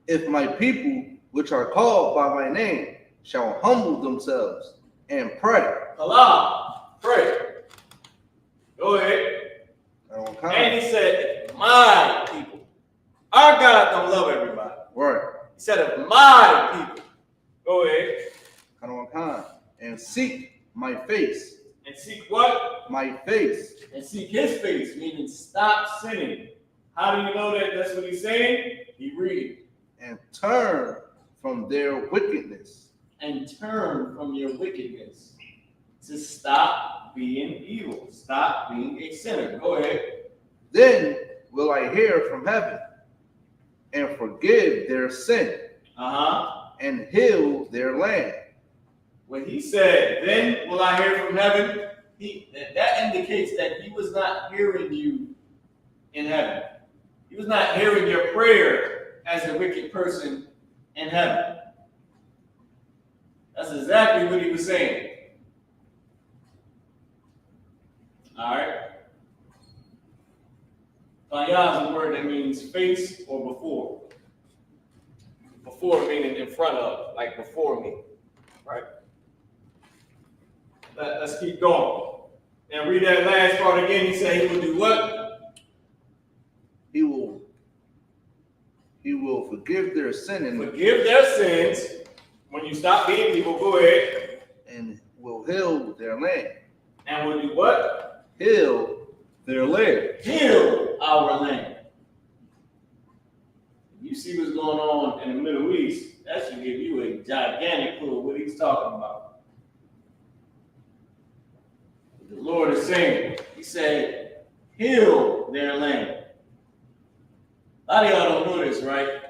If my people, which are called by my name, shall humble themselves and pray. Allah, pray. Go ahead. And he said, if my people. Our God don't love everybody. Right. He said, if my people. Go ahead. And seek my face. And seek what? My face. And seek his face, meaning stop sinning. How do you know that that's what he's saying? He read. And turn from their wickedness. And turn from your wickedness. To stop being evil. Stop being a sinner. Go ahead. Then will I hear from heaven and forgive their sin. And heal their land. When he said, then will I hear from heaven, that indicates that he was not hearing you in heaven. He was not hearing your prayer as a wicked person in heaven. That's exactly what he was saying. All right. Fayah is a word that means face or before. Before meaning in front of, like before me. Right? Let's keep going. And read that last part again. He said he will do what? He will forgive their sin and forgive their sins. When you stop being evil, go ahead. And will heal their land. And will do what? Heal their land. Heal our land. You see what's going on in the Middle East, that should give you a gigantic clue of what he's talking about. The Lord is saying, he said, heal their land. A lot of y'all don't know this, right?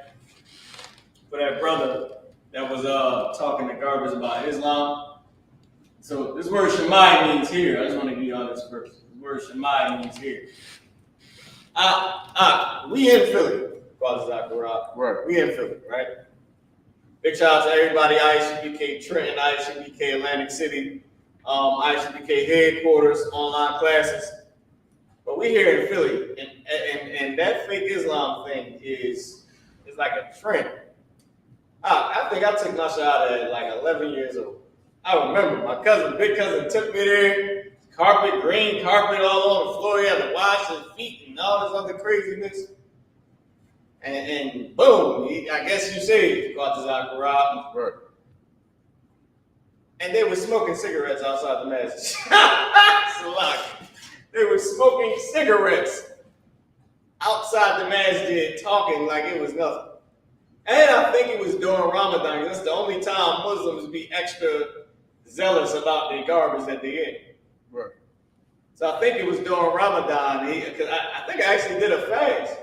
For that brother that was talking to garbage about Islam. So this word Shemai means here. I just want to give y'all this verse. The word Shemai means here. We in Philly. Right. We in Philly, right? Big shout out to everybody, ISUPK Trenton, ISUPK Atlantic City, ISUPK headquarters, online classes. But we here in Philly, and that fake Islam thing is like a trend. I think I took my shot at like 11 years old. I remember my big cousin took me there, green carpet all on the floor, he had to wash his feet and all this other craziness. And boom, I guess you say, right. And they were smoking cigarettes outside the masjid. They were smoking cigarettes outside the masjid, talking like it was nothing. And I think it was during Ramadan. That's the only time Muslims be extra zealous about their garbage that they eat. Right. So I think it was during Ramadan. Because I think I actually did a fast.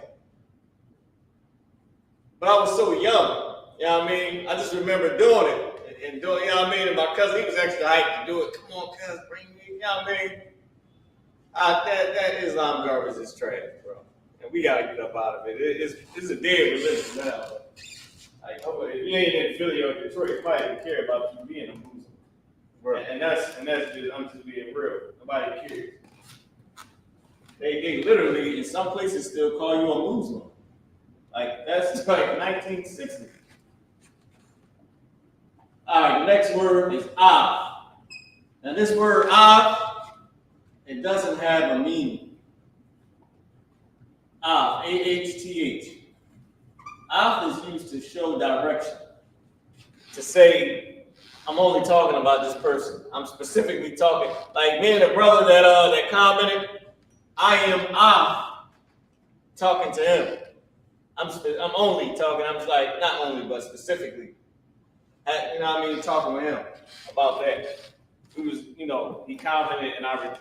But I was so young, you know what I mean? I just remember doing it and doing, you know what I mean? And my cousin, he was extra hyped to do it. Come on, cuz, bring me, you know what I mean? That Islam garbage is trash, bro. And we gotta get up out of it. It's a dead religion now. Like, if you ain't in Philly or Detroit, nobody even care about you being a Muslim. Right. And that's just, I'm just being real. Nobody cares. They literally, in some places, still call you a Muslim. Like, that's like 1960. All right, the next word is Av. Now, this word Av, it doesn't have a meaning. Av, A-H-T-H. Av is used to show direction. To say, I'm only talking about this person. I'm specifically talking, like me and the brother that commented, I am Av talking to him. I'm only talking, I'm like, not only, but specifically, you know what I mean, talking with him about that. He was, he commented and I,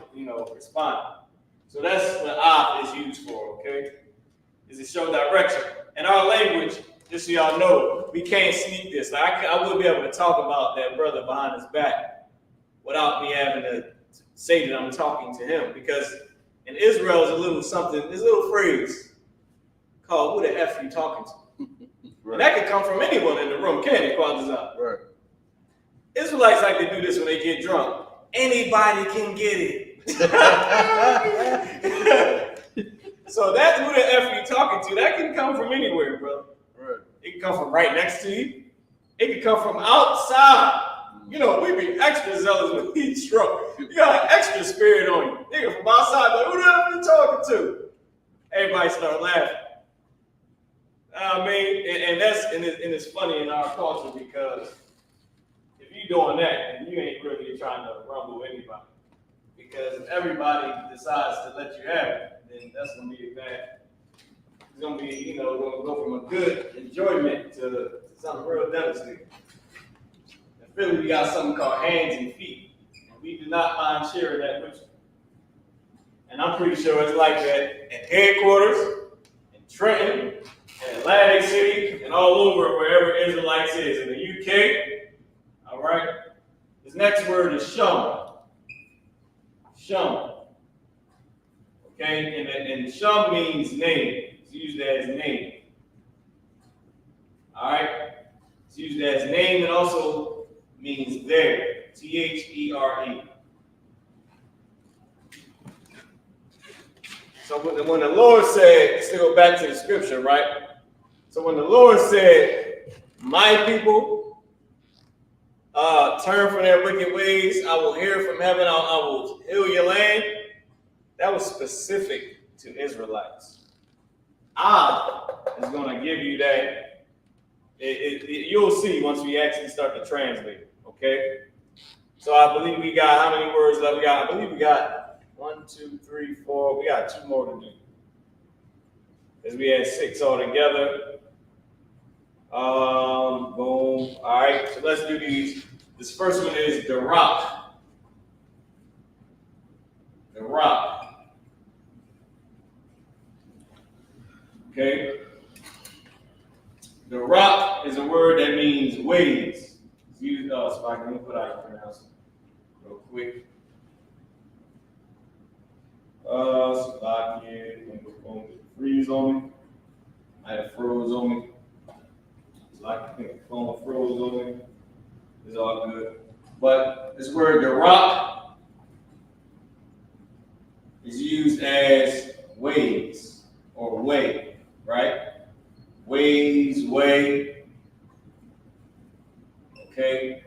responded. So that's what Av is used for, okay? Is to show direction. In our language, just so y'all know, we can't sneak this. Like I wouldn't be able to talk about that brother behind his back without me having to say that I'm talking to him. Because in Israel, there's a little phrase called, who the F you talking to? And that could come from anyone in the room, can it, Quadazan? Right. Israelites like to do this when they get drunk. Anybody can get it. So that's who the F you talking to. That can come from anywhere, bro. Right. It can come from right next to you. It can come from outside. You know, we be extra zealous when we drunk. You got an extra spirit on you. Nigga from outside, like, who the hell you talking to? Everybody start laughing. I mean, and it's funny in our culture because if you doing that, then you ain't really trying to rumble anybody. Because if everybody decides to let you have it, then that's gonna be bad. It's gonna be, you know, gonna go from a good enjoyment to something real devastating. In Philly, we got something called hands and feet, and we do not mind sharing that with you. And I'm pretty sure it's like that at headquarters, in Trenton, in Atlantic City, and all over wherever Israelites is. In the UK, all right? This next word is shum. Shum. Okay? And shum means name. It's used as name. All right? It's used as name and also means there. T-H-E-R-E. So when the Lord said, let's go back to the scripture, right? So when the Lord said, my people turn from their wicked ways, I will hear from heaven, I will heal your land. That was specific to Israelites. I is going to give you that. You'll see once we actually start to translate, okay? So I believe we got, how many words left? I believe we got 1, 2, 3, 4. We got 2 more to do. Because we had 6 altogether. Boom. All right, so let's do these. This first one is the rock. The rock. Okay. The rock is a word that means waves. It's used, so I can put out your pronounce it real quick. Freeze on me. I had a froze on me. I think the phone froze on me. It's all good. But this word, the rock, is used as waves or way, right? Waves, way. Okay.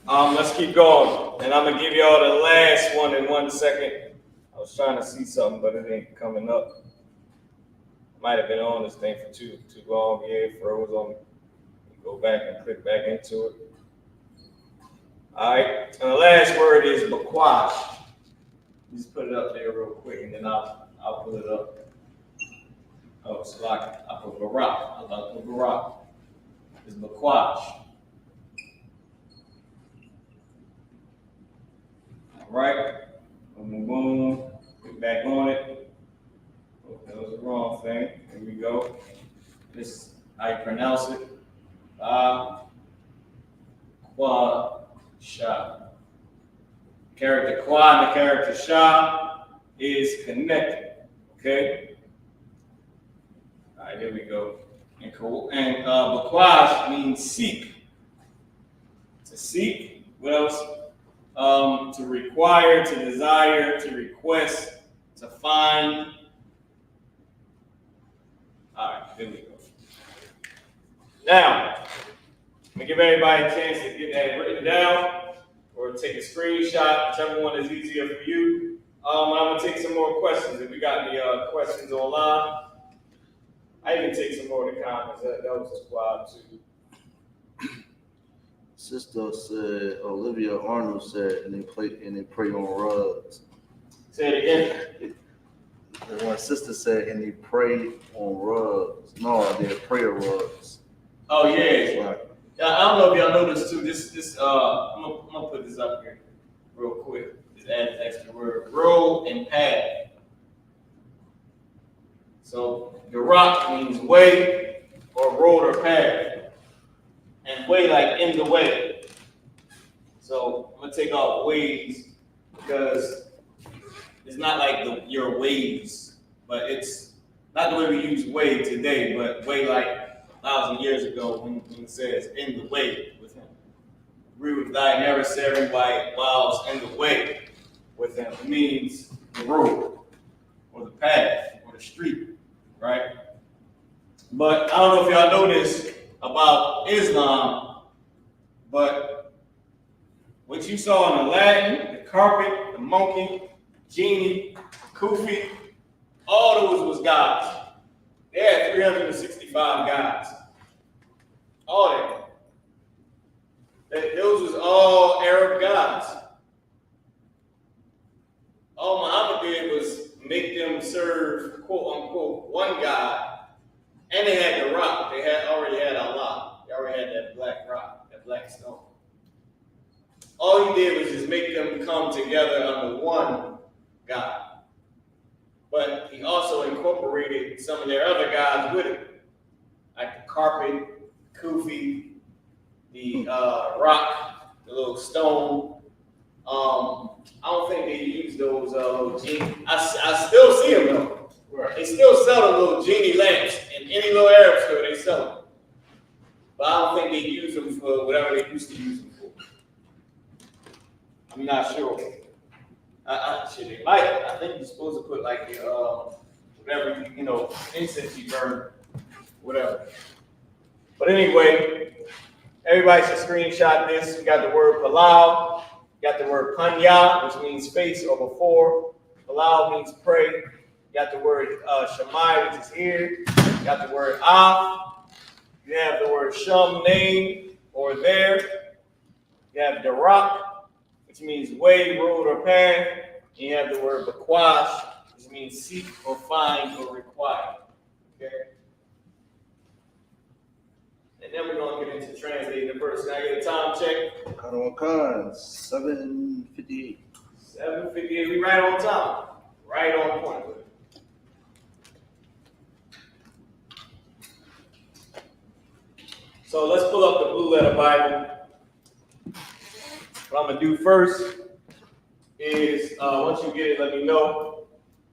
Let's keep going. And I'm gonna give y'all the last one in 1 second. I was trying to see something, but it ain't coming up. Might have been on this thing for too long. Yeah, it froze on me. Go back and click back into it. All right, and the last word is bakwash. Just put it up there real quick, and then I'll pull it up. Oh, it's like I put barak. I love the barak. It's bakwash. All right, boom, boom. Click back on it. Oh, that was the wrong thing. Here we go. This is how you pronounce it. Sha. Character kwa and the character sha is connected. Okay? All right, here we go. And bakwash means seek. To seek. What else? To require, to desire, to request, to find. All right, here we go. Now, I'm gonna give everybody a chance to get that written down or take a screenshot, whichever one is easier for you. I'm gonna take some more questions. If we got any questions online, I even take some more in the comments. That was just wild too. Sister said, Olivia Arnold said, and they pray on rugs. Say it again. One sister said, and they pray on rugs. No, they're prayer rugs. Oh yeah. Right. I don't know if y'all know this too. I'm gonna put this up here real quick. Just add this extra word. Road and path. So the rock means way or road or path. And way like in the way. So I'm gonna take off ways because it's not like your ways, but it's not the way we use way today, but way like 1,000 years ago when it says in the way with him. Agree with thine adversary while in the way with him. It means the road or the path or the street, right? But I don't know if y'all know this about Islam, but what you saw in the Latin, the carpet, the monkey, genie, Kufi, all those was gods. They had 365 gods. All that. Those was all Arab gods. All Muhammad did was make them serve, quote unquote, one God. And they had the rock. They already had Allah. They already had that black rock, that black stone. All he did was just make them come together under one God. But he also incorporated some of their other gods with it, like the carpet, Kufi, the rock, the little stone. I don't think they use those little genie. I still see them though. Right. They still sell the little genie lamps in any little Arab store. They sell them, but I don't think they use them for whatever they used to use them for. I'm not sure. They might. I think you're supposed to put like whatever incense you burn, whatever. But anyway, everybody should screenshot this. You got the word palau, you got the word panya, which means face or before. Palau means pray. You got the word shamai, which is here. You got the word af. You have the word sham, name or there. You have darak, which means way, road, or path. And you have the word bakwash, which means seek or find or require. Okay? And then we're going to get into translating the verse. Can I get a time check? Khan, 7:58. 7:58. We right on time. Right on point with it. So let's pull up the Blue Letter Bible. What I'm going to do first is, once you get it, let me know.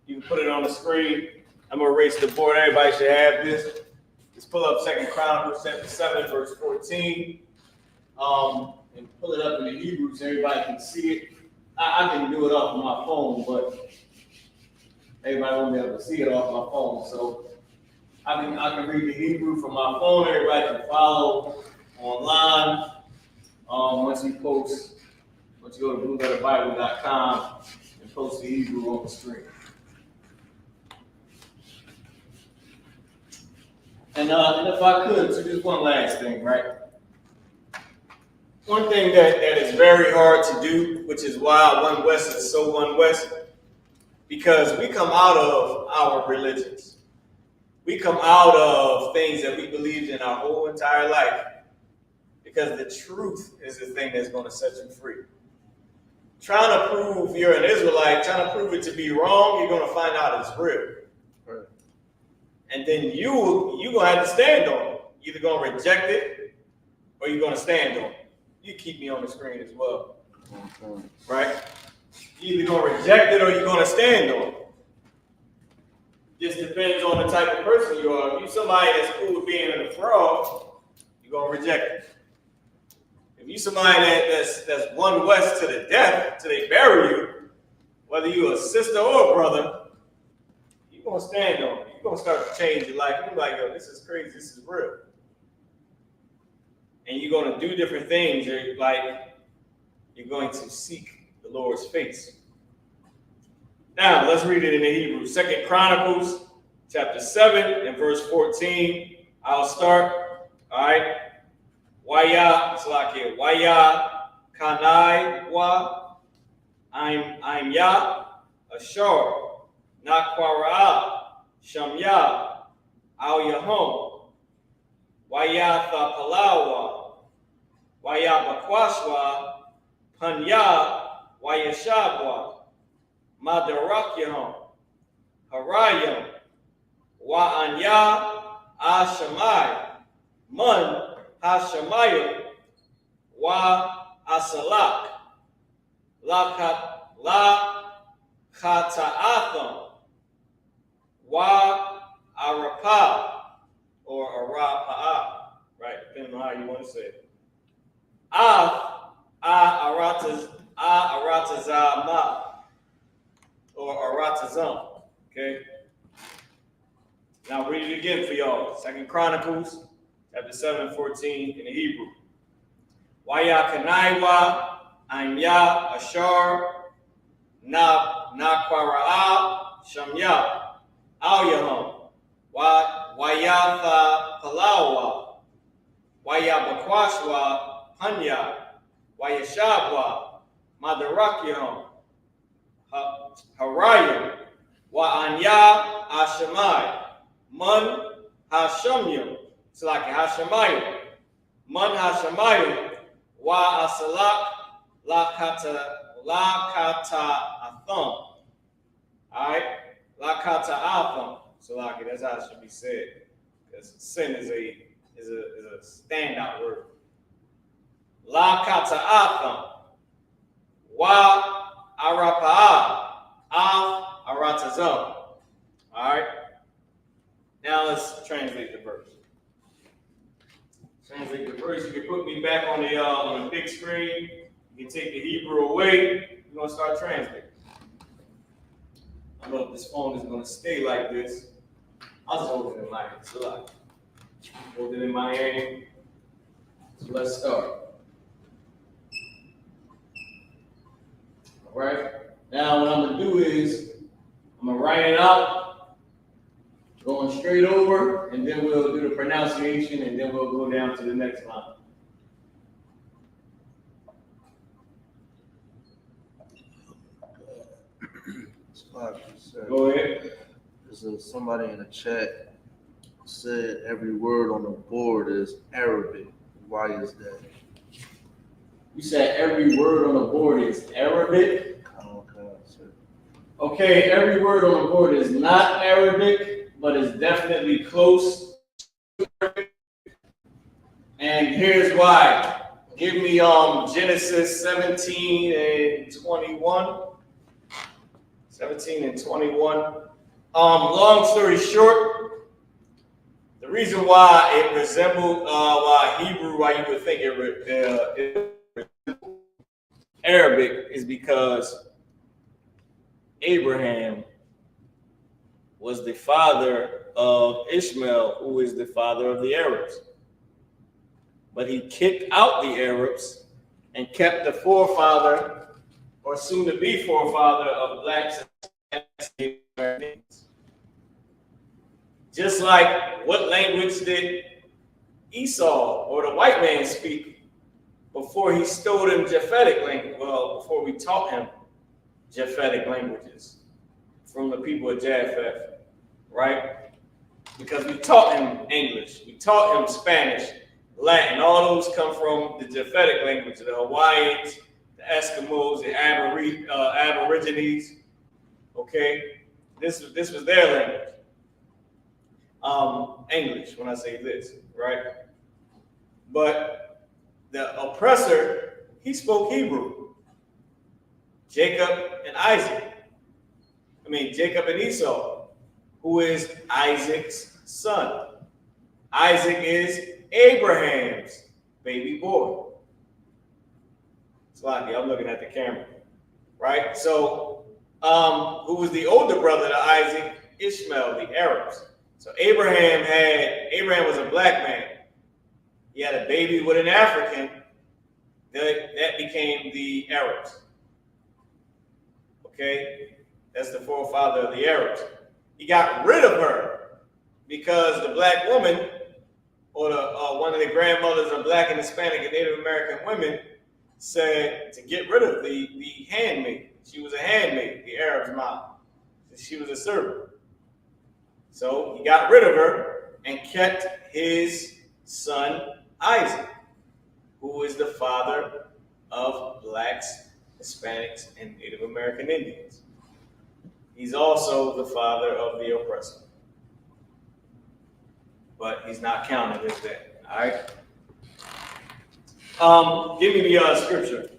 You can put it on the screen. I'm going to erase the board. Everybody should have this. Let's pull up 2 Chronicles chapter 7, verse 14. And pull it up in the Hebrew so everybody can see it. I can do it off my phone, but everybody won't be able to see it off my phone. So I can read the Hebrew from my phone. Everybody can follow online. Once you go to blueletterbible.com and post the Hebrew on the screen. And if I could, so just one last thing, right? One thing that is very hard to do, which is why One West is so One West, because we come out of our religions. We come out of things that we believed in our whole entire life, because the truth is the thing that's going to set you free. Trying to prove you're an Israelite, trying to prove it to be wrong, you're going to find out it's real. Right. And then you're going to have to stand on it. You're either going to reject it or you're going to stand on it. You keep me on the screen as well. Okay. Right? You're either going to reject it or you're going to stand on it. Just depends on the type of person you are. If you're somebody that's cool with being a fraud, you're going to reject it. If you're somebody that's One West to the death, till they bury you, whether you're a sister or a brother, you're going to stand on it. You're going to start to change your life. You're like, yo, this is crazy. This is real. And you're going to do different things. You're going to seek the Lord's face. Now, let's read it in the Hebrew. 2 Chronicles chapter 7 and verse 14. I'll start. All right. Waya, it's like here. Waya, Kanai, Wa, I'm Ya, Ashar, Nakwara, Shamya, Al Yahom, Waya Thapalawa, Waya Bakwashwa, Panya, Waya Shabwa, Madarak Yahom, Harayam, Wa Anya, Ashamai, Mun, Hashemayim, Wa Asalak, La Chata'atham, Wa Arapah, or Arapa'a, right? Depending on how you want to say it. Aratazama, or Aratazam. Okay. Now read it again for y'all. 2 Chronicles, chapter 7:14 in the Hebrew. Waya kanaiwa anya ashar na kwara'a shamya al yaham wayatha palawa wayabakwashwa hanya wayashabwa madarakyaham harayim wa anya ashamai man hashamyam Salaki Hashemayim, Man Hashemayim, Wa Asalak Lakata Atham. All right, Lakata Atham. Salaki, that's how it should be said. Because sin is a standout word. Lakata Atham, Wa Arapa'a, Aratazam. All right. Now let's translate the verse. Translate the verse. You can put me back on the big screen. You can take the Hebrew away. We're gonna start translating. I don't know if this phone is gonna stay like this. I'll just hold it in my hand. So hold it in my hand. So let's start. All right. Now what I'm gonna do is I'm gonna write it out. Going straight over, and then we'll do the pronunciation, and then we'll go down to the next line. Go ahead. There's somebody in the chat said every word on the board is Arabic. Why is that? You said every word on the board is Arabic? Okay, every word on the board is not Arabic, but it's definitely close. And here's why. Give me Genesis 17 and 21. 17 and 21. Long story short, the reason why it resembled why you would think it Arabic is because Abraham was the father of Ishmael, who is the father of the Arabs. But he kicked out the Arabs and kept the forefather, or soon to be forefather, of blacks and Americans. Just like what language did Esau or the white man speak before he stole them Japhetic language? Well, before we taught him Japhetic languages from the people of Japheth, right? Because we taught him English, we taught him Spanish, Latin. All those come from the Japhetic language, the Hawaiians, the Eskimos, the Aborigines. Okay, this was their language. English, when I say this, right? But the oppressor, he spoke Hebrew. Jacob and Esau, who is Isaac's son. Isaac is Abraham's baby boy. It's lucky, I'm looking at the camera, right? So, who was the older brother to Isaac? Ishmael, the Arabs. So Abraham was a black man. He had a baby with an African. That became the Arabs. Okay, that's the forefather of the Arabs. He got rid of her because the black woman, or one of the grandmothers of black and Hispanic and Native American women, said to get rid of the handmaid. She was a handmaid, the Arab's mom. She was a servant. So he got rid of her and kept his son Isaac, who is the father of blacks, Hispanics, and Native American Indians. He's also the father of the oppressor. But he's not counted as that. All right? Give me the scripture,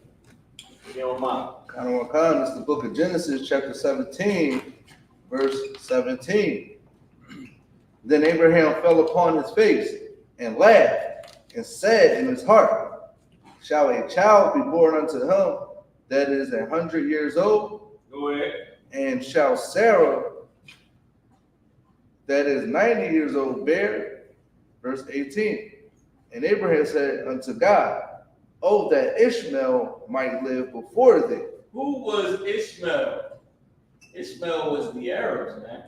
if you don't mind. It's the book of Genesis, chapter 17, verse 17. Then Abraham fell upon his face and laughed and said in his heart, shall a child be born unto him that is 100 years old? Go ahead. And shall Sarah that is 90 years old bear? Verse 18. And Abraham said unto God, oh, that Ishmael might live before thee. Who was Ishmael? Ishmael was the Arabs, man.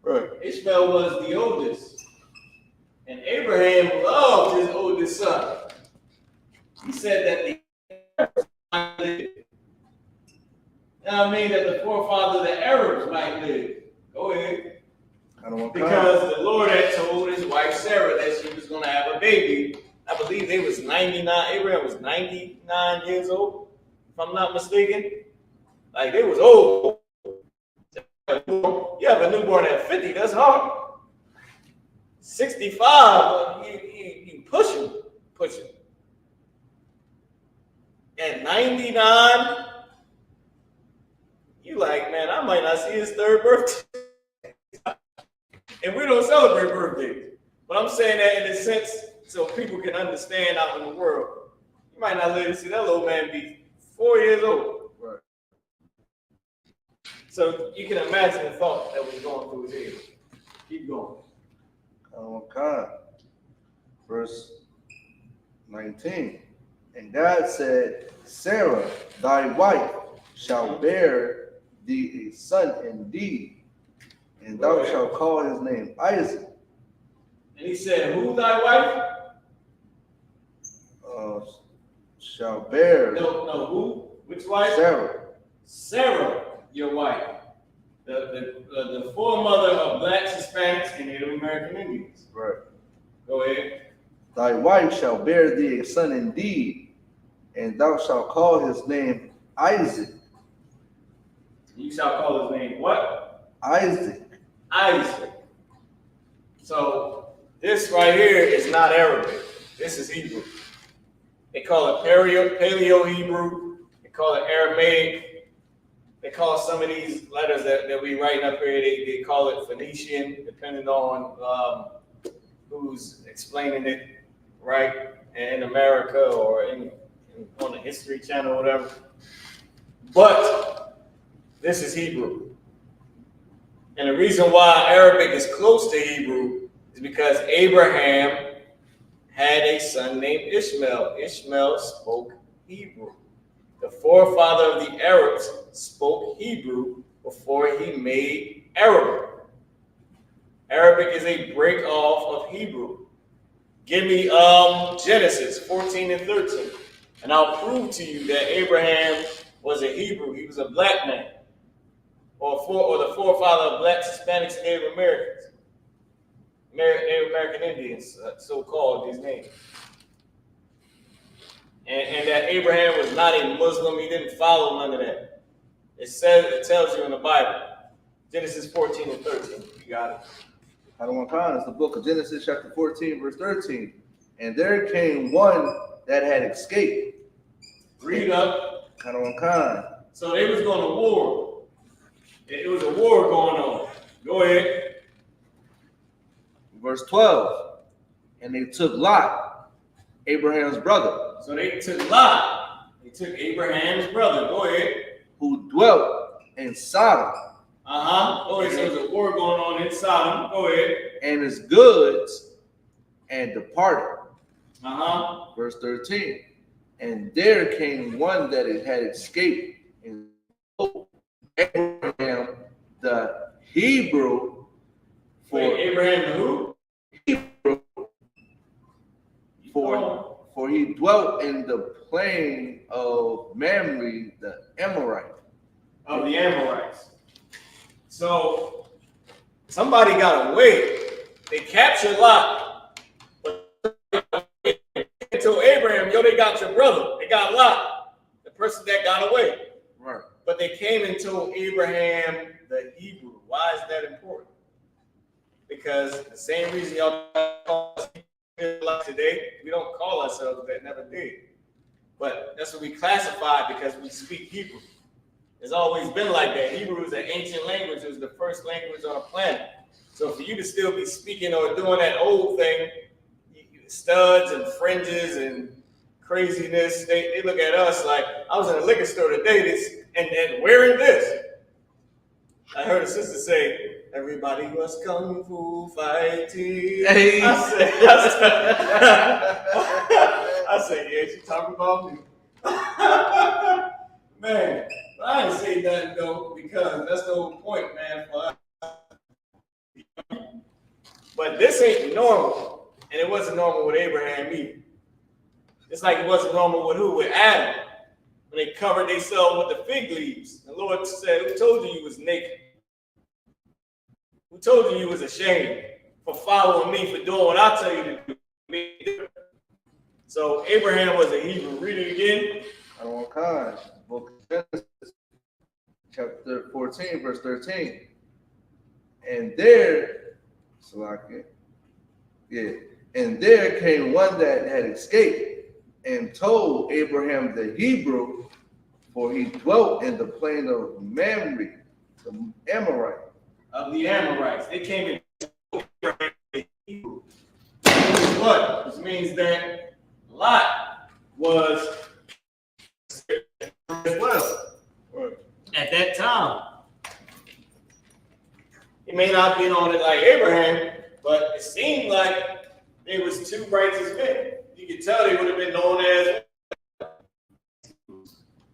Right. Ishmael was the oldest. And Abraham loved his oldest son. He said that the Arabs might live. I mean that the forefather of the Arabs might live. Go ahead. Because the Lord had told his wife Sarah that she was going to have a baby. I believe they was 99. Abraham was 99 years old, if I'm not mistaken. Like they was old. You have a newborn at 50, that's hard. 65, you pushing. At 99, you like, man, I might not see his third birthday. And we don't celebrate birthdays. But I'm saying that in a sense so people can understand out in the world. You might not live to see that little man be 4 years old. Right. So you can imagine the thought that was going through his head. Keep going. Okay. Verse 19. And God said, Sarah, thy wife, shall bear thee a son indeed, and thou shalt call his name Isaac. And he said, who thy wife? Shall bear. No, who? Which wife? Sarah. Sarah, your wife. The foremother of blacks, Hispanics, and Native American Indians. Right. Go ahead. Thy wife shall bear thee a son indeed, and thou shalt call his name Isaac. You shall call his name what? Isaac. Isaac. So this right here is not Arabic. This is Hebrew. They call it Paleo-Hebrew. They call it Aramaic. They call some of these letters that we writing up here, they call it Phoenician, depending on who's explaining it, right? In America or on the History Channel or whatever. But this is Hebrew. And the reason why Arabic is close to Hebrew is because Abraham had a son named Ishmael. Ishmael spoke Hebrew. The forefather of the Arabs spoke Hebrew before he made Arabic. Arabic is a break off of Hebrew. Give me Genesis 14 and 13, and I'll prove to you that Abraham was a Hebrew. He was a black man, or the forefather of blacks, Hispanics, and Native Americans. Native American Indians, so-called, these names. And that Abraham was not a Muslim. He didn't follow none of that. It tells you in the Bible. Genesis 14 and 13. You got it. It's the book of Genesis chapter 14, verse 13. And there came one that had escaped. Read up. So they was going to war. It was a war going on. Go ahead. Verse 12. And they took Lot, Abraham's brother. So they took Lot. They took Abraham's brother. Go ahead. Who dwelt in Sodom. Oh, so there's a war going on in Sodom. Go ahead. And his goods, and departed. Verse 13. And there came one that had escaped, and Abraham the Hebrew. Abraham the who? Hebrew. For he dwelt in the plain of Mamre, the Amorite. Of the Amorites. So somebody got away. They captured Lot. But they told Abraham, yo, they got your brother. They got Lot, the person that got away. Right. But they came and told Abraham the Hebrew. Why is that important? Because the same reason y'all call us Israelites today, we don't call ourselves that, never did. But that's what we classify because we speak Hebrew. It's always been like that. Hebrew is an ancient language. It was the first language on the planet. So for you to still be speaking or doing that old thing, studs and fringes and craziness, they look at us like, I was in a liquor store today and wearing this. I heard a sister say, everybody was kung fu fighting. Hey. I said, yeah, she talking about me. Man, but I didn't say nothing though, because that's the whole point, man, for us. But this ain't normal. And it wasn't normal with Abraham either. It's like it wasn't normal with who? With Adam. When they covered themselves with the fig leaves. The Lord said, who told you was naked? Who told you was ashamed for following me, for doing what I tell you to do? So Abraham was a Hebrew. Read it again. Lashawan Qadash, book of Genesis, chapter 14, verse 13. And there, and there came one that had escaped and told Abraham the Hebrew, for he dwelt in the plain of Mamre, the Amorite. Of the Amorites. They came in Abraham the Hebrew. What? Which means that Lot was as well at that time. He may not be on it like Abraham, but it seemed like they was two righteous men. You could tell they would have been known as,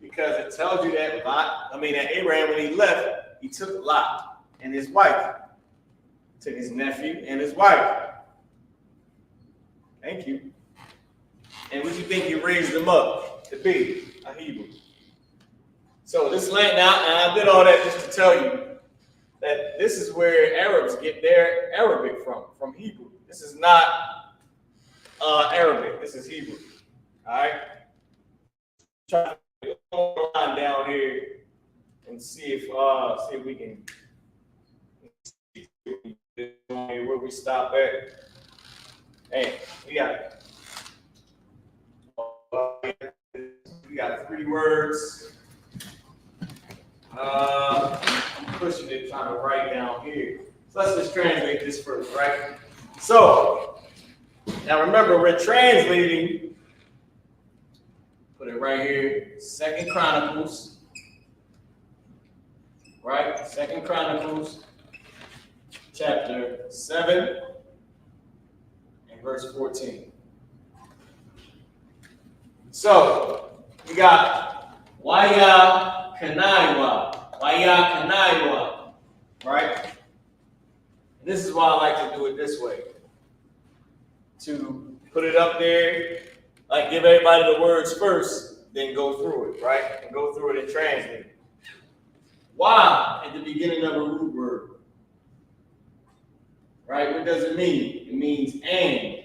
because it tells you that that Abraham, when he left, he took Lot and his wife, took his nephew and his wife. Thank you. And what do you think he raised them up to be? A Hebrew. So this land now, and I did all that just to tell you that this is where Arabs get their Arabic from Hebrew. This is not Arabic. This is Hebrew. All right. Try to go line down here and see if we can see where we stop at. Hey, we got 3 words. I'm pushing it, trying to write down here. So let's just translate this first, right? So now remember, we're translating. Put it right here. 2 Chronicles, right? 2 Chronicles, chapter 7 and verse 14. So we got Waya Kanaiwa, right? And this is why I like to do it this way. To put it up there, like give everybody the words first, then go through it, right? And go through it and translate it. Why at the beginning of a root word? Right? What does it mean? It means and.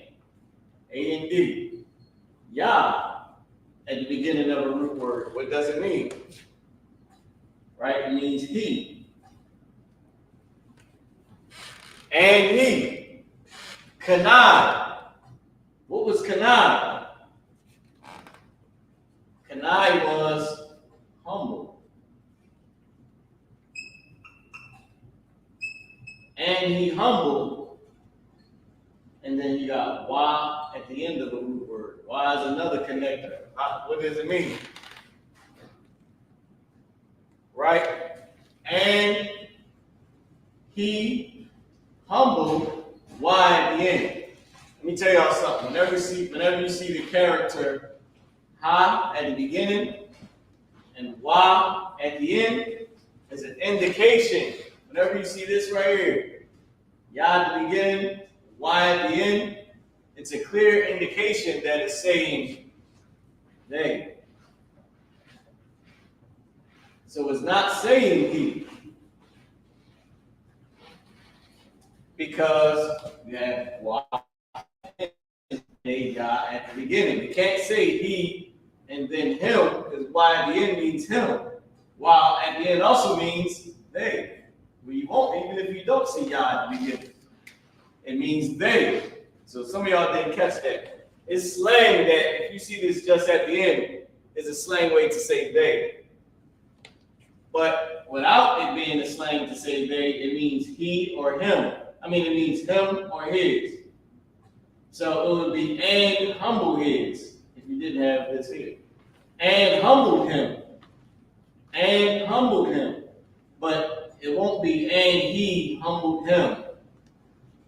A-N-D. Yah at the beginning of a root word. What does it mean? Right? It means he. And he. Kanai. What was Kanai? Kanai was humble. And he humbled. And then you got wa at the end of the root word. Wa is another connector. What does it mean? Right? And he humbled wa at the end. Let me tell y'all something. Whenever you see the character ha at the beginning and wa at the end, is an indication. Whenever you see this right here, ya at the beginning, y at the end, it's a clear indication that it's saying they. So it's not saying he. Because we have y at the beginning. We can't say he and then him, because y at the end means him. While at the end also means they. Well, you won't, even if you don't see ya at the beginning. It means they. So some of y'all didn't catch that. It's slang that if you see this just at the end, it's a slang way to say they. But without it being a slang to say they, it means he or him. I mean, it means him or his. So it would be and humble his if you didn't have this here. And humbled him. And humbled him. But it won't be and he humbled him.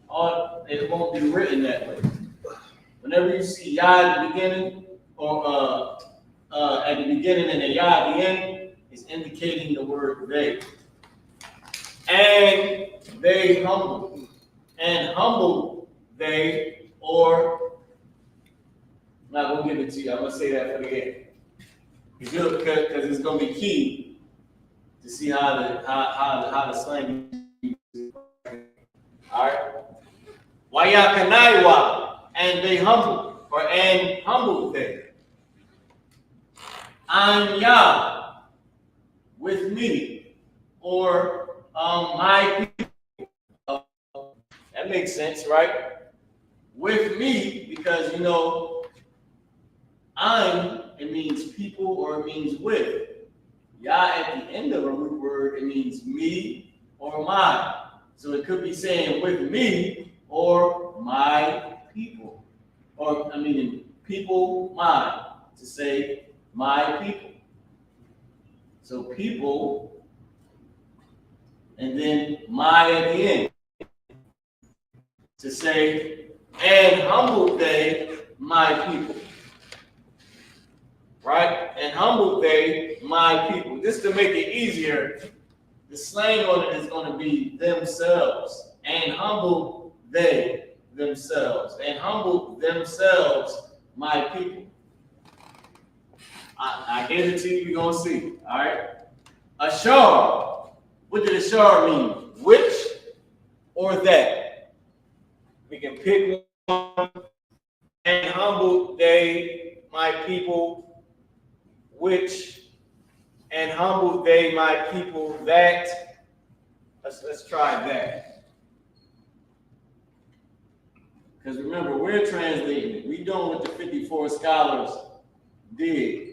Or it won't be written that way. Whenever you see Yah at the beginning, or at the beginning and the Yah at the end, it's indicating the word they. And they humbled. And humbled they, or I'm not gonna give it to you. I'm gonna say that for the end. Because it's gonna be key to see how the slang is. Alright. Wayakanaiwa, and they humbled, or and humbled they. I'm Yah with me, or my people. That makes sense, right? With me, because you know, it means people or it means with. Yah at the end of a root word, it means me or my. So it could be saying with me or my people. Or, people, mine, to say my people. So people, and then my at the end. To say, and humbled they my people. Right? And humbled they my people. Just to make it easier, the slang on it is going to be themselves. And humbled they themselves. And humbled themselves my people. I give it to you, you're going to see. All right? Ashar. What did ashar mean? Which or that? We can pick one. And humbled they my people. Which, and humbled they my people that. Let's try that. Because remember, we're translating it. We doing what the 54 scholars did.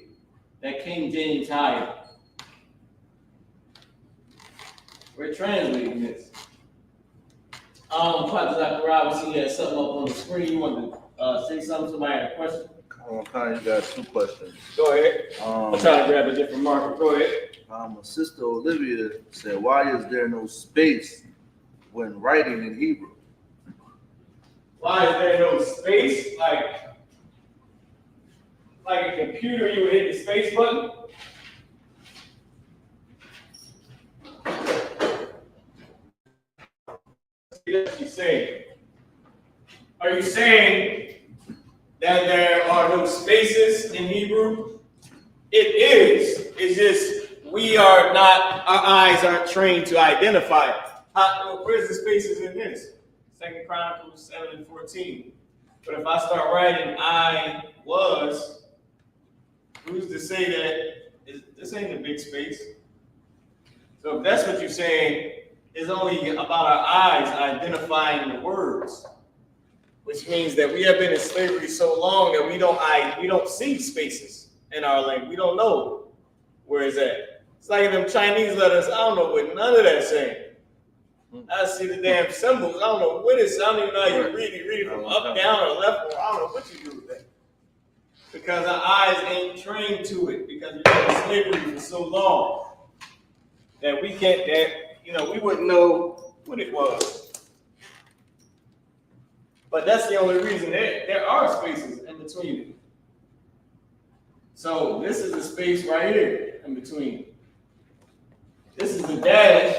That King James hired. We're translating this. Father Zachariah, we see you had something up on the screen. You want to say something? Somebody had a question? Kind of got two questions. Go ahead. I'm trying to grab a different marker. Go ahead. Sister Olivia said, why is there no space when writing in Hebrew? Why is there no space? Like a computer, you would hit the space button? What she's saying. Are you saying that there are no spaces in Hebrew? It is. It's just we are not, our eyes aren't trained to identify it. Where's the spaces in this? 2 Chronicles 7:14. But if I start writing I was, who's to say that this ain't a big space? So if that's what you're saying, it's only about our eyes identifying the words. Which means that we have been in slavery so long that we don't see spaces in our language. We don't know where it's at. It's like in them Chinese letters, I don't know what none of that's saying. I see the damn symbols. I don't know what it's. I don't even know how you read it. Read it from up, down, or left, or I don't know what you do with that. Because our eyes ain't trained to it. Because we've been in slavery for so long that we can't. We wouldn't know what it was. But that's the only reason there are spaces in between it. So this is the space right here in between. This is the dash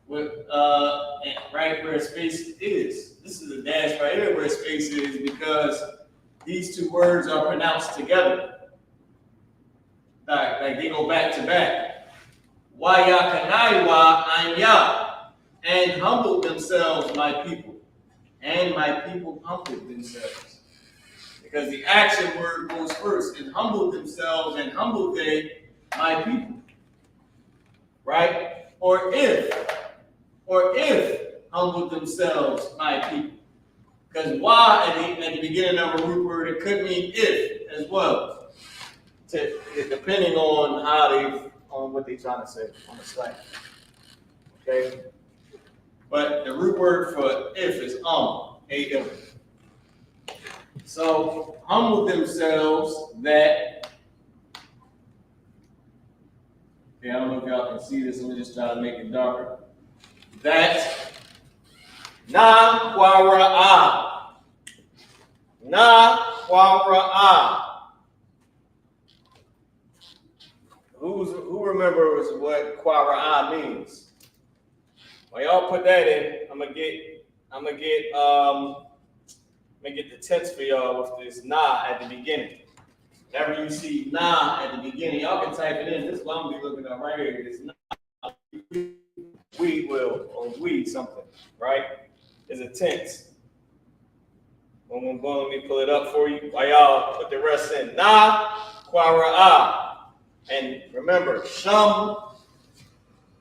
with right where space is. This is the dash right here where space is because these two words are pronounced together. Like they go back to back. Wayakanaiwa anya, and humbled themselves my people. And my people humbled themselves. Because the action word goes first. And humbled themselves and humbled they my people. Right? Or if humbled themselves my people. Because why at the beginning of a root word, it could mean if as well. Depending on on what they're trying to say on the slang. Okay? But the root word for if is A-M. So humble themselves that, okay, I don't know if y'all can see this, let me just try to make it darker. That na quara'a. Na quara'a. Who remembers what quara'a means? While y'all put that in, I'm gonna get the tense for y'all with this na at the beginning. Whenever you see na at the beginning, y'all can type it in. This is what I'm gonna be looking at right here. It's na. We will, or we something, right? Is a tense. Boom, boom, boom. Let me pull it up for you. While y'all put the rest in. Na quara'a. And remember, shum,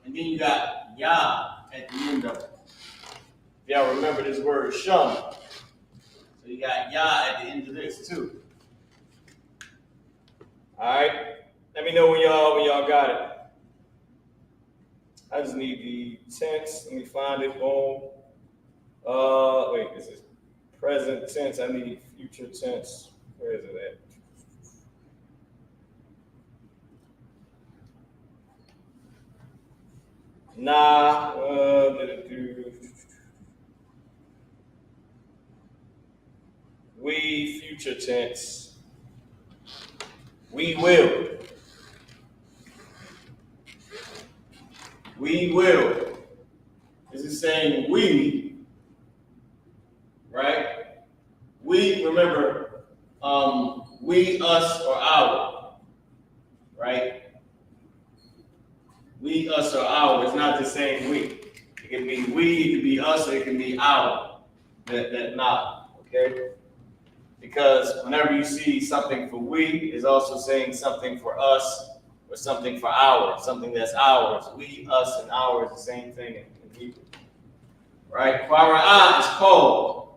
and then you got ya at the end of it. If y'all remember this word, shum. So you got ya at the end of this too. All right. Let me know when y'all got it. I just need the tense. Let me find it. Boom. Wait, this is present tense. I need future tense. Where is it at? Nah. We future tense. We will. We will. This is saying we, right? We, remember, we, us, or our, right? We, us, or our. It's not just saying we. It can be we, it can be us, or it can be our. That not, okay? Because whenever you see something for we, it's also saying something for us, or something for ours, something that's ours. We, us, and ours, the same thing in Hebrew. Right? Quara'a is called.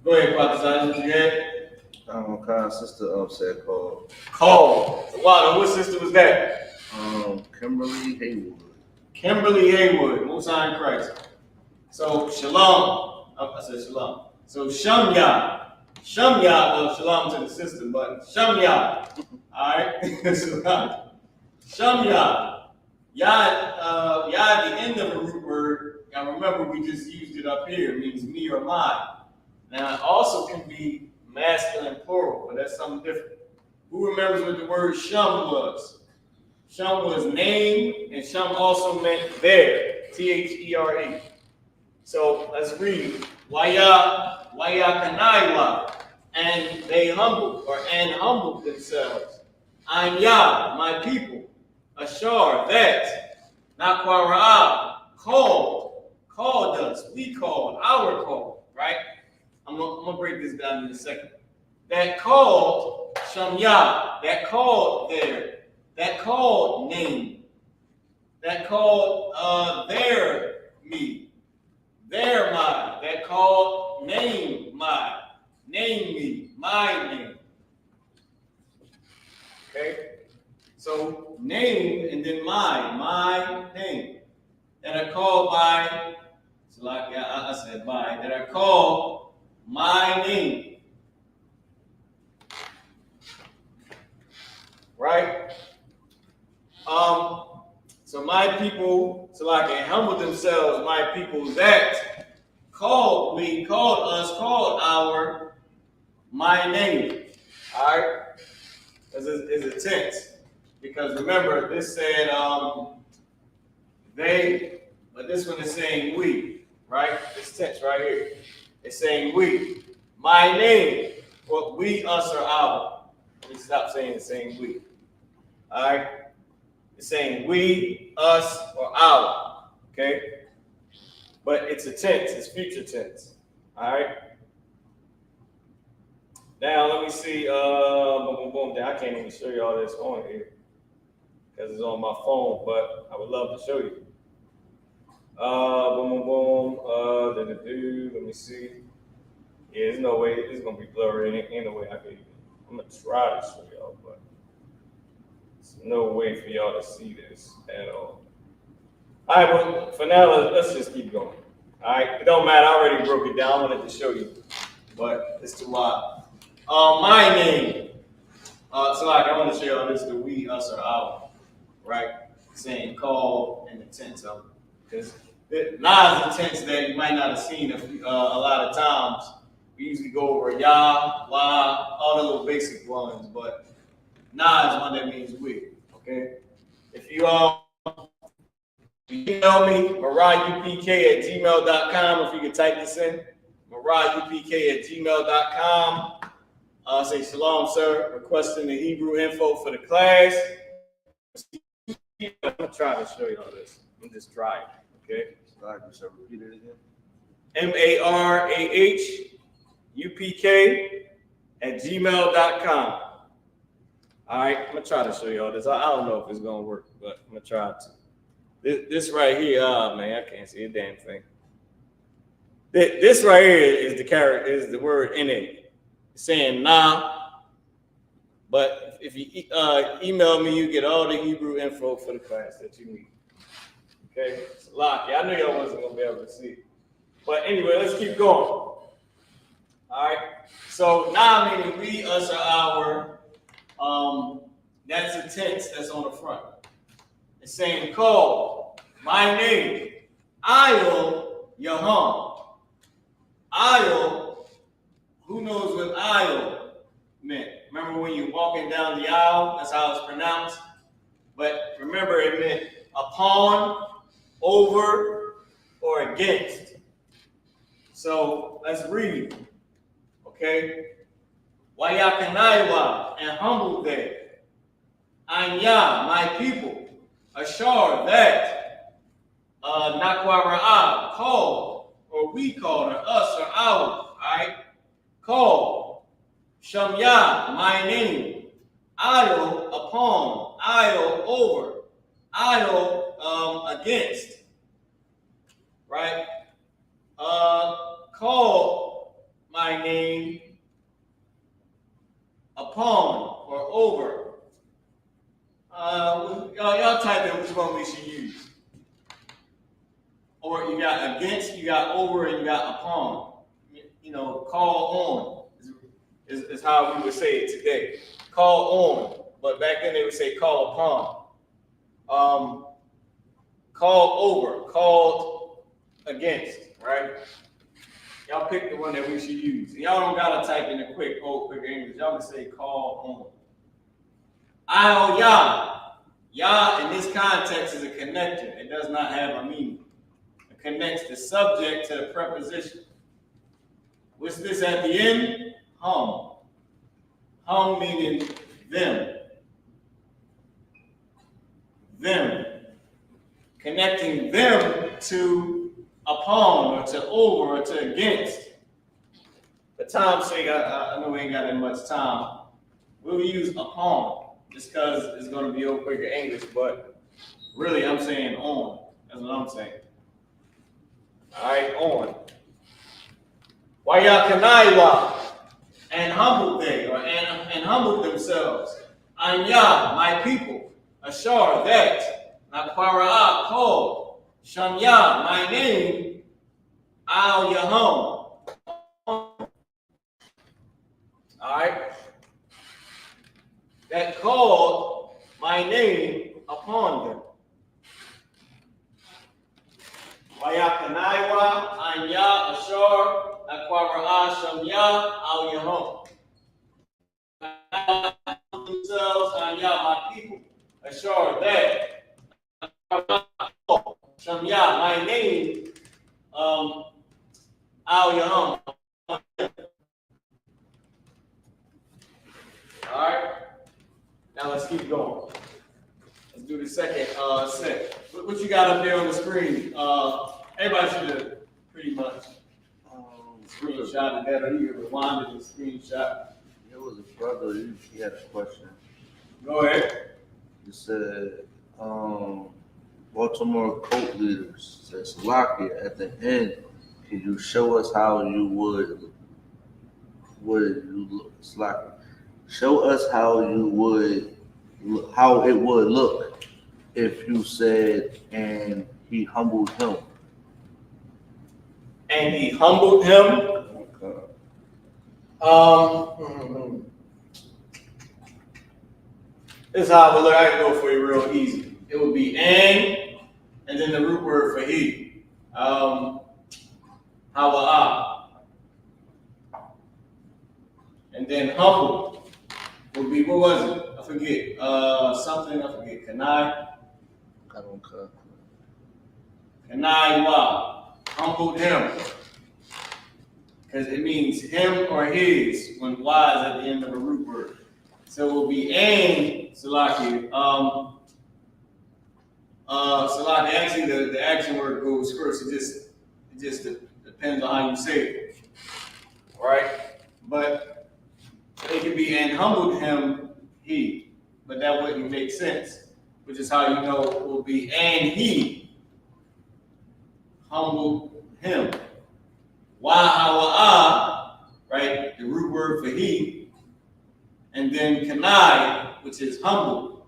Go ahead, Father Zion, you had? Sister said called. Called. Wow, what sister was that? Kimberly Haywood. Kimberly Haywood, Most High in Christ. So, shalom. I said shalom. So, Shamya. Shamya, well, shalom to the sister, but Shamya. All right? Shamya. Yah at the end of a root word, now remember we just used it up here, it means me or mine. Now it also can be masculine plural, but that's something different. Who remembers what the word shum was? Shum was name, and shum also meant there, T-H-E-R-E. So let's read. Waya kanaiwa, and they humbled themselves. I'm Yah, my people. Ashar, that, not quara'a, called us, we called, our call, right? I'm gonna break this down in a second. That called Shamya, that called there, that called name, that called their me, their my, that called name my, name me, my name. Okay? So name and then my name. That are called by, so like I said by, that are called my name. Right? So my people, so like they humble themselves, my people that called our my name. Alright? This is a tense. Because remember, this said they, but this one is saying we, right? This tense right here. It's saying we. My name, what we, us, or our. Let me stop saying it's saying we. All right? It's saying we, us, or our. Okay? But it's a tense. It's future tense. All right? Now, let me see. Boom, boom, boom. I can't even show you all this on here because it's on my phone, but I would love to show you. Boom, boom, boom. Let me see. Yeah, there's no way. It's going to be blurry. Ain't no way I can even. I'm going to try to show y'all, but There's no way for y'all to see this at all. All right, well, for now, let's just keep going. All right, it don't matter. I already broke it down. I wanted to show you, but it's too wild. My name. So like I want to show y'all this: the we, us, or our, right? Saying call in the tense of, because now is the tense that you might not have seen a lot of times. We usually go over ya, la, all the little basic ones, but na is one that means we. Okay, if you email me, mariahupk@gmail.com. If you can type this in, mariahupk@gmail.com. Say shalom, sir. Requesting the Hebrew info for the class. I'm gonna try to show you all this. I'm just trying. Okay. Repeat it again. MARAHUPK@gmail.com. All right, I'm gonna try to show you all this. I don't know if it's gonna work, but I'm gonna try to. This right here, man, I can't see a damn thing. This right here is the character, is the word in it. It's saying nah. But if you email me, you get all the Hebrew info for the class that you need. Okay, it's a lot. Yeah, I knew y'all wasn't gonna be able to see. But anyway, let's keep going. All right. So now meaning we, us, or our. That's a tense that's on the front. It's saying call my name. I'll Yaham. I'll. Who knows what I'll meant? Remember when you're walking down the aisle? That's how it's pronounced. But remember, it meant upon, over, or against. So let's read. Okay. Wayakanaiwa, and humble they. Anya, my people. Ashar, that. Nakwara'ah, called, or we called, or us, or our. All right. Called. Shamya, my name. I'll, upon. I'll, over. I'll, against. Right? Call my name upon or over. Y'all type in which one we should use. Or you got against, you got over, and you got upon. You know, call on is how we would say it today. Call on, but back then they would say call upon. Call over, called against, right? Y'all pick the one that we should use. Y'all don't gotta type in the quick English. Y'all can say call on. I'll Yah. Yah in this context is a connector. It does not have a meaning. It connects the subject to the preposition. What's this at the end? Hum. Hum meaning them. Them. Connecting them to upon or to over or to against. For time's sake, I know we ain't got that much time. We'll use upon just because it's going to be old quicker English, but really I'm saying on. That's what I'm saying. All right, on. Wayakanaiwa, and humbled they, or and humbled themselves. Anya, my people. Ashar, that. Nakwara'ah, called. Shamya, my name. Al Yaham. Alright? That called my name upon them. Wayakanaiwa, Anya, Ashar, Nakwara'ah, Shamya, Al Yaham. Themselves, Anya, my people. Ashar, that. Shamya, my name, Al Yaham. Alright, now let's keep going. Let's do the second set. What you got up there on the screen? Everybody should have pretty much screenshotted that, or you can rewind the screenshot. There was a brother, he had a question. Go ahead. He said, Baltimore Colt leaders said, Salakia, at the end, can you show us how you would Salakia, show us how you would how it would look if you said, and he humbled him. And he humbled him. This is how it would look. I can go for you real easy. It would be and then the root word for he. Hawa'ah. And then humble would be, what was it? I forget. Something, I forget. Kanai wa. Humbled him. Because it means him or his when wa is at the end of a root word. So it will be Salaki. Salaki, actually the action word goes first. It just depends on how you say it. Right? But it could be and humbled him he. But that wouldn't make sense. Which is how you know it will be and he humbled him. Wahawa'ah, right? The root word for he. And then kanai, which is humble.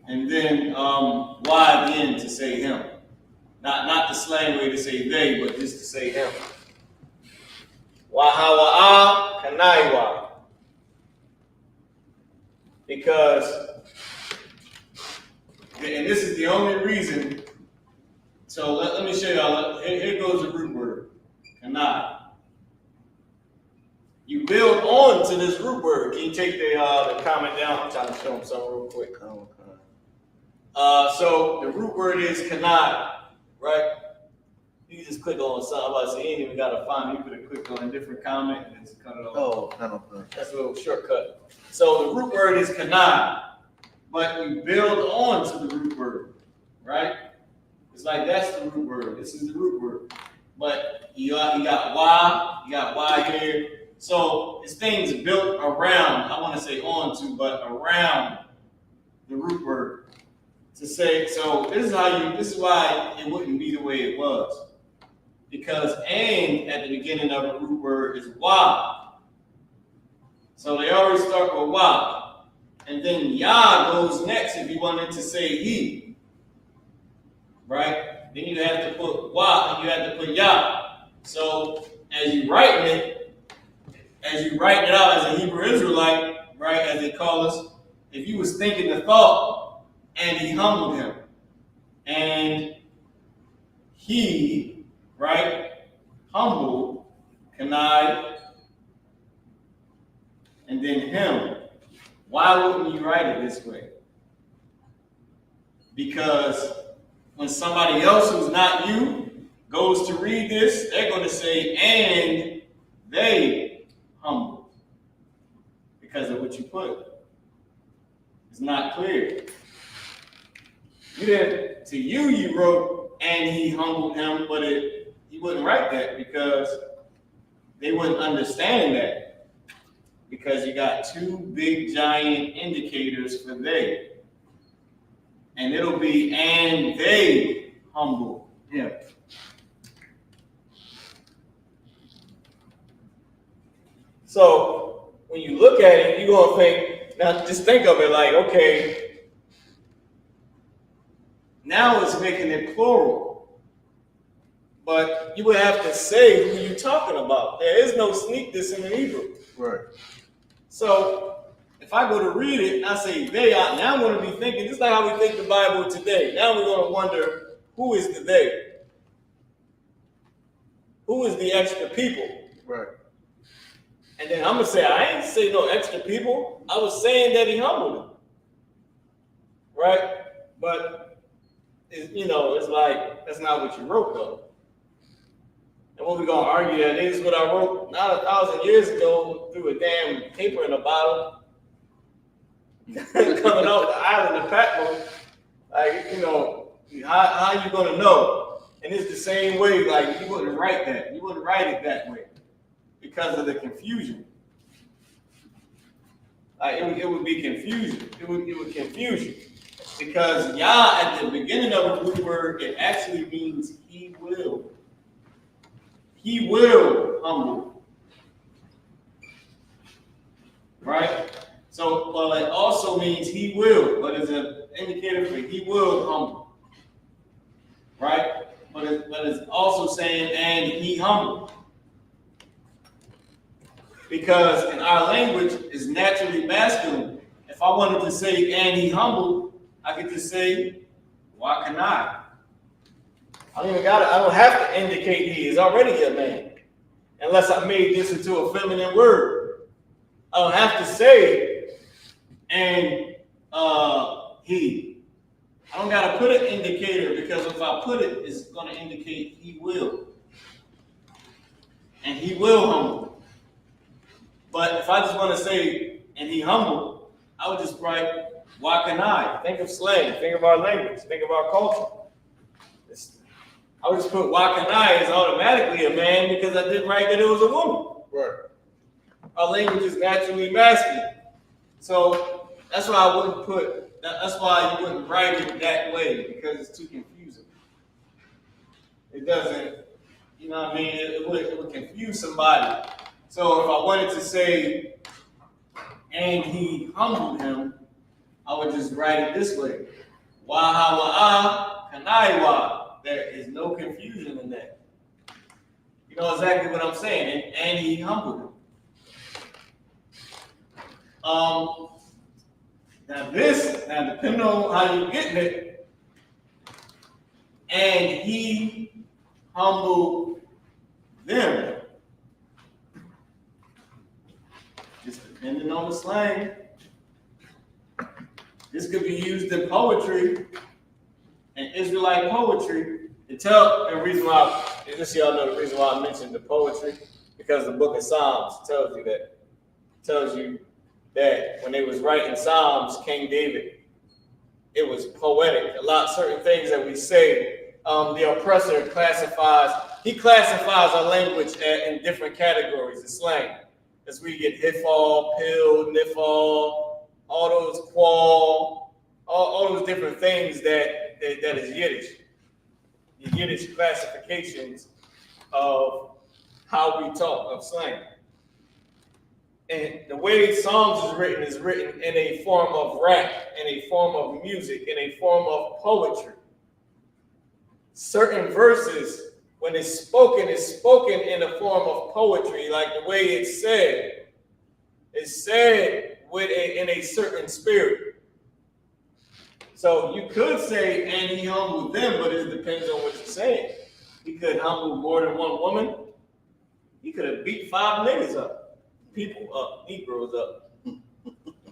And then why at the end to say him. Not the slang way to say they, but just to say him. Wahawa'ah, kanaiwa. Because, and this is the only reason. So let me show y'all. Here goes the root word, kanai. You build on to this root word. Can you take the comment down? I'm trying to show them something real quick. So the root word is kanai, right? You can just click on something. I'm about to say, you ain't even got to find it. You could have clicked on a different comment and just cut it off. Oh, that's a little shortcut. So the root word is kanai, but we build on to the root word, right? It's like that's the root word. This is the root word. But you got Y here. So it's things built around, I want to say onto, but around the root word. To say, so this is why it wouldn't be the way it was. Because and at the beginning of the root word is Y. So they always start with Y. And then Ya goes next if you wanted to say he. Right? Then you have to put wa and you have to put ya. So as you writing it out as a Hebrew Israelite, right, as they call us, if you was thinking the thought, and he humbled him, and he, right, humbled, kanai, and then him. Why wouldn't you write it this way? Because when somebody else who's not you goes to read this, they're going to say, and they humbled. Because of what you put. It's not clear. You wrote, and he humbled him, but you wouldn't write that because they wouldn't understand that. Because you got two big giant indicators for they. And it'll be, and they humble him. So when you look at it, you're going to think, now just think of it like, okay, now it's making it plural. But you would have to say who you're talking about. There is no sneak this in the Hebrew. Right. So if I go to read it and I say they, now I'm going to be thinking, just like how we think the Bible today. Now we're going to wonder, who is the they? Who is the extra people? Right. And then I'm going to say, I ain't say no extra people. I was saying that he humbled them. Right? But, it's like, that's not what you wrote, though. And what we're going to argue that is what I wrote not 1,000 years ago through a damn paper in a bottle. Coming off the island of Patmos, like, how you gonna know? And it's the same way, like, you wouldn't write that. You wouldn't write it that way because of the confusion. Like, it would be confusion. It would confuse you. Because Yah at the beginning of the root word, it actually means he will. He will humble. Right? So, well, it also means he will, but it's an indicator for he will humble, right? But it's also saying, and he humbled. Because in our language, it's naturally masculine. If I wanted to say, and he humbled, I could just say, why can I? I don't have to indicate he is already a man. Unless I made this into a feminine word. I don't have to say, and he. I don't got to put an indicator, because if I put it, it's going to indicate he will. And he will humble. But if I just want to say, and he humbled, I would just write, why can I? Think of slang, think of our language, think of our culture. I would just put why can I is automatically a man, because I didn't write that it was a woman. Right. Our language is naturally masculine. So that's why I wouldn't put, that's why you wouldn't write it that way, because it's too confusing. It doesn't, you know what I mean? It would confuse somebody. So if I wanted to say, and he humbled him, I would just write it this way. Wahawa'a kanaiwa. There is no confusion in that. You know exactly what I'm saying. And he humbled him. Now depending on how you're getting it, and he humbled them. Just depending on the slang. This could be used in poetry, and Israelite poetry. The reason why, just so y'all know the reason why I mentioned the poetry, because the book of Psalms tells you that. It tells you that when they was writing Psalms, King David, it was poetic. Certain things that we say, the oppressor classifies our language in different categories of slang. As we get hifal, pill, nifal, all those qual, all those different things that is Yiddish. The Yiddish classifications of how we talk, of slang. And the way Psalms is written in a form of rap, in a form of music, in a form of poetry. Certain verses, when it's spoken in a form of poetry, like the way it's said in a certain spirit. So you could say, and he humbled them, but it depends on what you're saying. He could humble more than one woman. He could have beat 5 niggas up, people up, Negroes up. You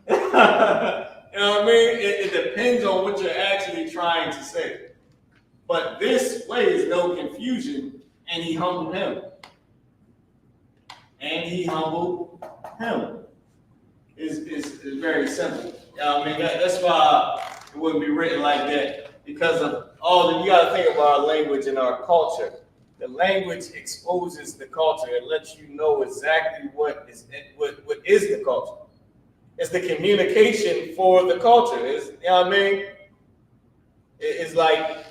know what I mean? It depends on what you're actually trying to say. But this way is no confusion, and he humbled him. And he humbled him. Is very simple. I mean, that's why it wouldn't be written like that, because of you got to think about our language and our culture. The language exposes the culture. It lets you know exactly what is the culture. It's the communication for the culture. You know what I mean? It's like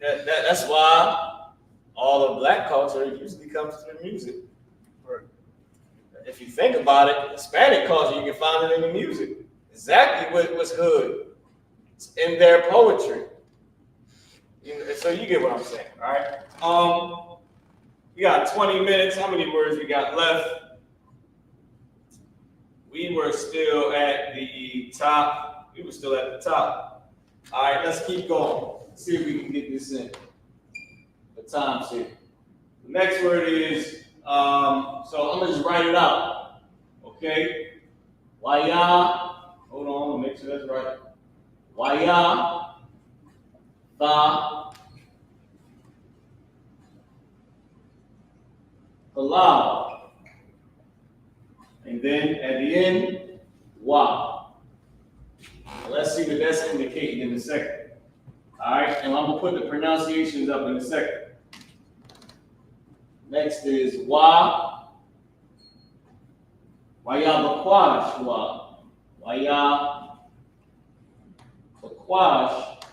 that's why all of black culture usually comes through music. If you think about it, Hispanic culture, you can find it in the music. Exactly what's hood. It's in their poetry. So you get what I'm saying, all right? We got 20 minutes. How many words we got left? We were still at the top. All right, let's keep going. Let's see if we can get this in. The time's here. The next word is, so I'm gonna just write it out. Okay? Waya. Hold on, make sure that's right. Waya. Tha. Halal. And then at the end, wa. Let's see what that's indicating in a second. All right, and I'm gonna put the pronunciations up in a second. Next is wa. Waya bakwash wa. Waya bakwash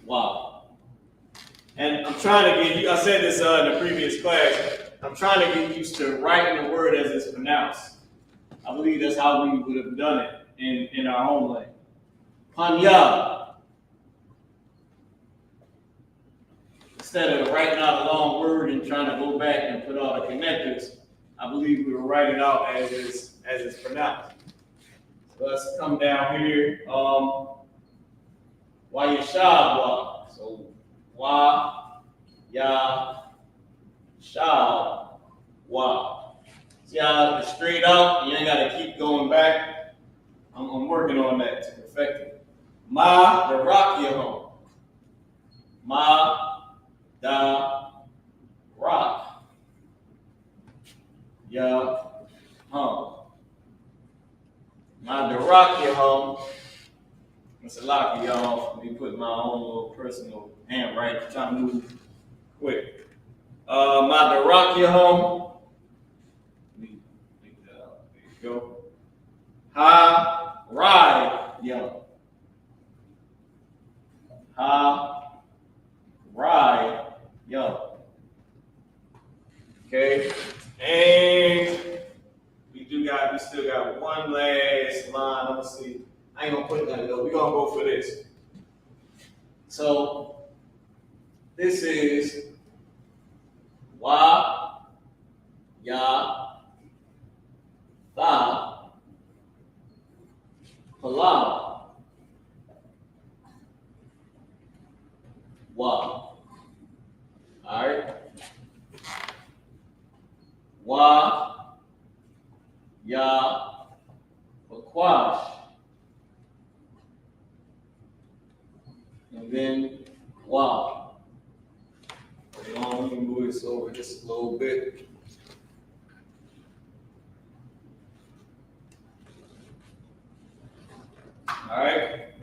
wa. And I'm trying to get you, I said this in the previous class, I'm trying to get used to writing the word as it's pronounced. I believe that's how we would have done it in our homeland. Panya. Instead of writing out a long word and trying to go back and put all the connectors, I believe we will write it out as it's pronounced. So let's come down here. Wayashab. So wa, ya, shab, wa. See how it's straight out? You ain't got to keep going back. I'm working on that to perfect it. Ma, the rock your home. Ma, da, rock. Ya, hum. Ma, the rock your home. It's a lot of y'all. Me put my own little personal handwriting, trying to move quick. Ma, the rock your home. There you go. Ha, ride, yo. Ha, ride, yo. Okay, and we still got one last line. Let's see. I ain't gonna put that though. We're gonna go for this. So this is wa, ya, tha, pala, wa. All right. Wa, ya, bakwash. And then wa. Hold on, let me move this over just a little bit. All right.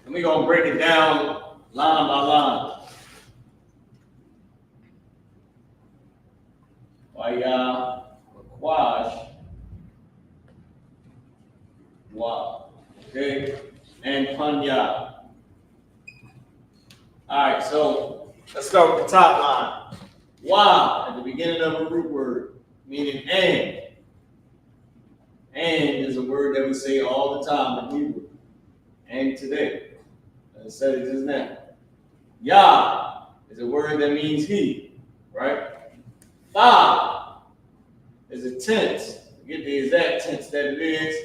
And we're going to break it down line by line. Waya, wakwash, wa. Okay. And panya. All right, so let's start with the top line. Wa at the beginning of a root word, meaning and. And is a word that we say all the time in Hebrew. And today. I said it just now. Ya is a word that means he, right? Tha is a tense. Forget the exact tense that it is.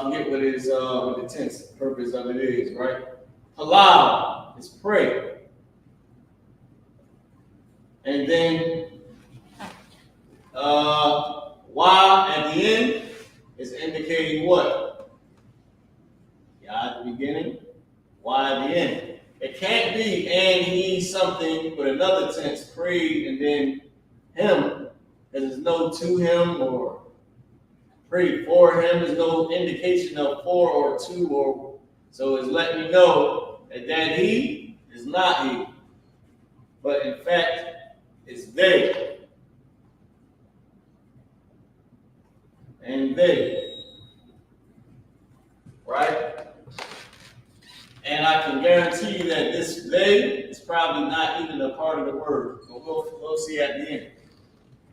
Forget what the tense purpose of it is, right? Palau is pray. And then wa at the end is indicating what? Ya at the beginning, wa at the end. It can't be and he something with another tense, prayed, and then him. There's no to him or prayed for him. There's no indication of for or to, or so it's letting me know that he is not he, but in fact it's they and they, right? And I can guarantee you that this they is probably not even a part of the word, but we'll see at the end.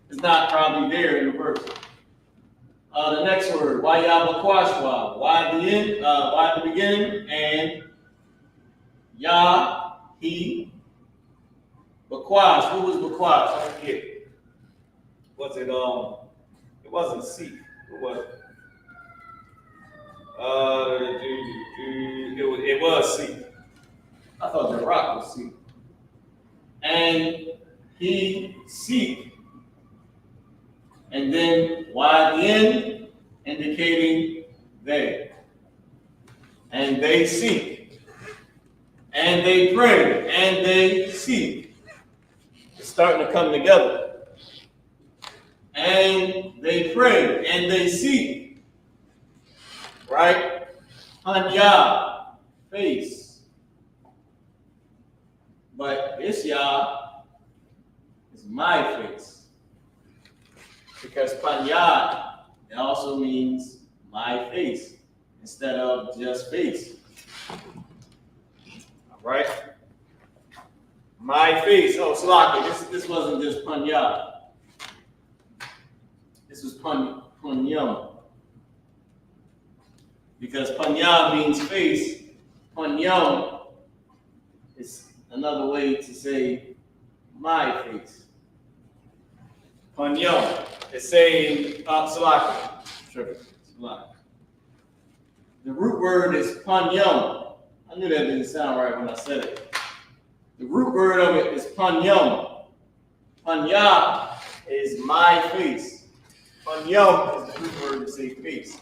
It's not probably there in the verse. The next word, wayabakwashwa, why at the end, why at the beginning, and ya, he, bakwash. Who was bakwash? I forget. Was it it wasn't C. Who was it? It was C. I thought the rock was C. And he seek. And then Y at the end, indicating they. And they seek. And they pray. And they seek. It's starting to come together. And they pray. And they seek. Right? Panya, face. But this Yah is my face. Because panya, it also means my face instead of just face. All right? My face. Oh, Slaki, this wasn't just panya. This was Punyam. Because Punya means face, Punyam is another way to say my face. Punyam is saying Salaki. The root word is Punyam. I knew that didn't sound right when I said it. The root word of it is Punyam. Punya is my face. Punyam is the root word to say face.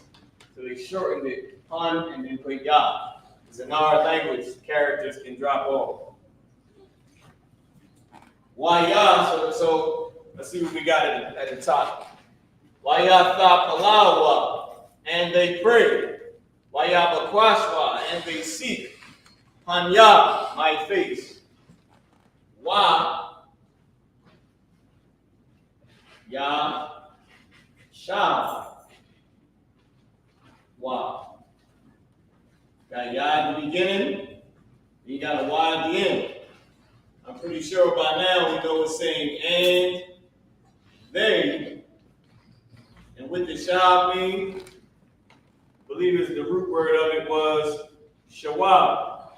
So they shortened it, Pun, and then put Ya. Because in our language, characters can drop off. Waya, so let's see what we got at the top. Waya Thapalawa, and they pray. Waya Bakwashwa, and they seek. Panya, my face. Wa, Ya, Sha. Wa. Got Ya at the beginning, you got a Y at the end. I'm pretty sure by now we know it's saying and they. And what the Shah mean, I believe it's the root word of it was Shawab.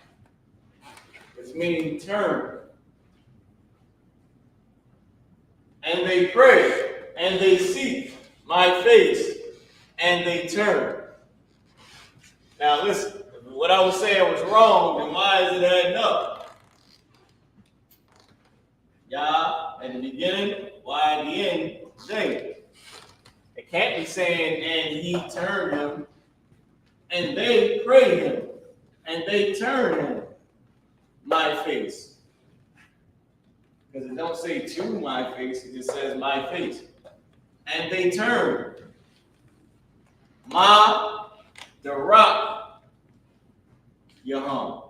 It's meaning turn. And they pray, and they seek my face, and they turn. Now listen, what I was saying was wrong, then why is it adding up? Yah at the beginning, Y at the end, they. It can't be saying, and he turned him, and they prayed him, and they turned him, my face. Because it don't say to my face, it just says my face. And they turned. Ma, the rock, Yaham.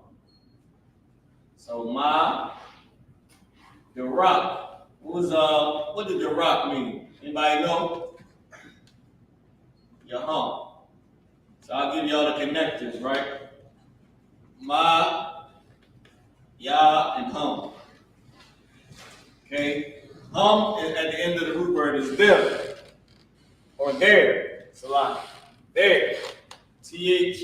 So Ma, the rock. What did the rock mean? Anybody know? Yaham. So I'll give y'all the connectors, right? Ma, Ya, and Hum. Okay? Hum is at the end of the root word is them. Or there. Salah. There. Their.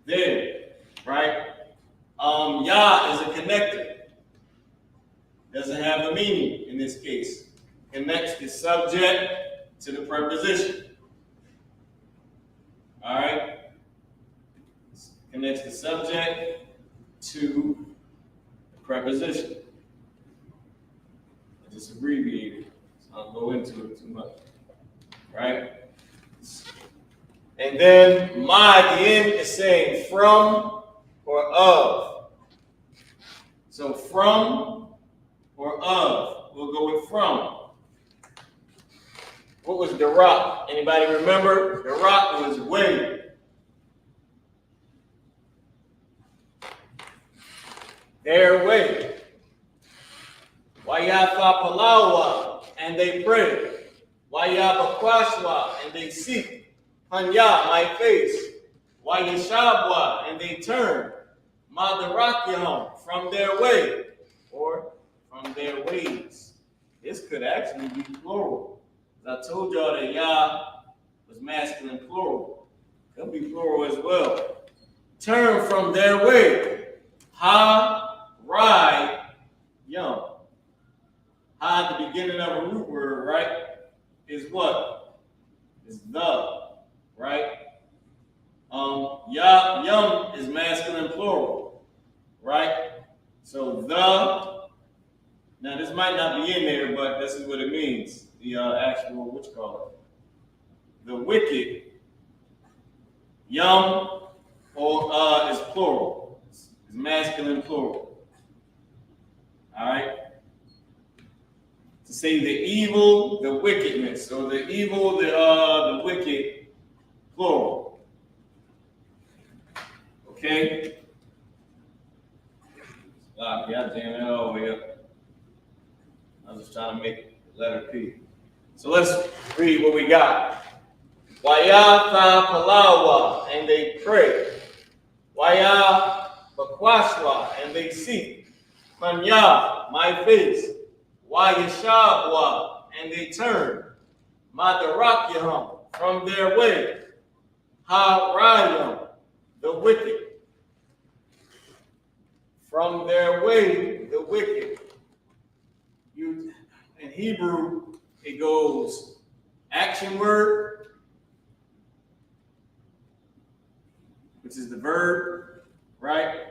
There. Right? Ya is a connector. Doesn't have a meaning in this case. Connects the subject to the preposition. All right? Connects the subject to the preposition. I just abbreviated, so I'll go into it too much. Right? And then my at the end is saying from or of. So from or of. We'll go with from. What was the rock? Anybody remember? The rock was way. Their way. Wayafa Palawa, and they pray. Wayaba Kwaswa, and they seek. Panya, my face. Wayashabwa, and they turn. Madarakyahum, from their way, or from their ways. This could actually be plural. As I told y'all that Yah was masculine plural. Could be plural as well. Turn from their way. Ha, Rai, Yum. Ha at the beginning of a root word, right? Is what? Is the, right? Ya, Yum is masculine plural, right? So the, now this might not be in there, but this is what it means. The actual, what you call it? The wicked, Yum, or is plural. It's masculine plural. All right? To say the evil, the wickedness, or the evil, the wicked, plural. Okay? Yeah, damn it all the way up. I was just trying to make letter P. So let's read what we got. Wayatha Palawa, and they pray. Waya Bakwashwa, and they seek. Panya, my face. Wayashabwa, and they turned. Madarakyaham, from their way. Harayam, the wicked. From their way, the wicked. In Hebrew, it goes action word, which is the verb, right?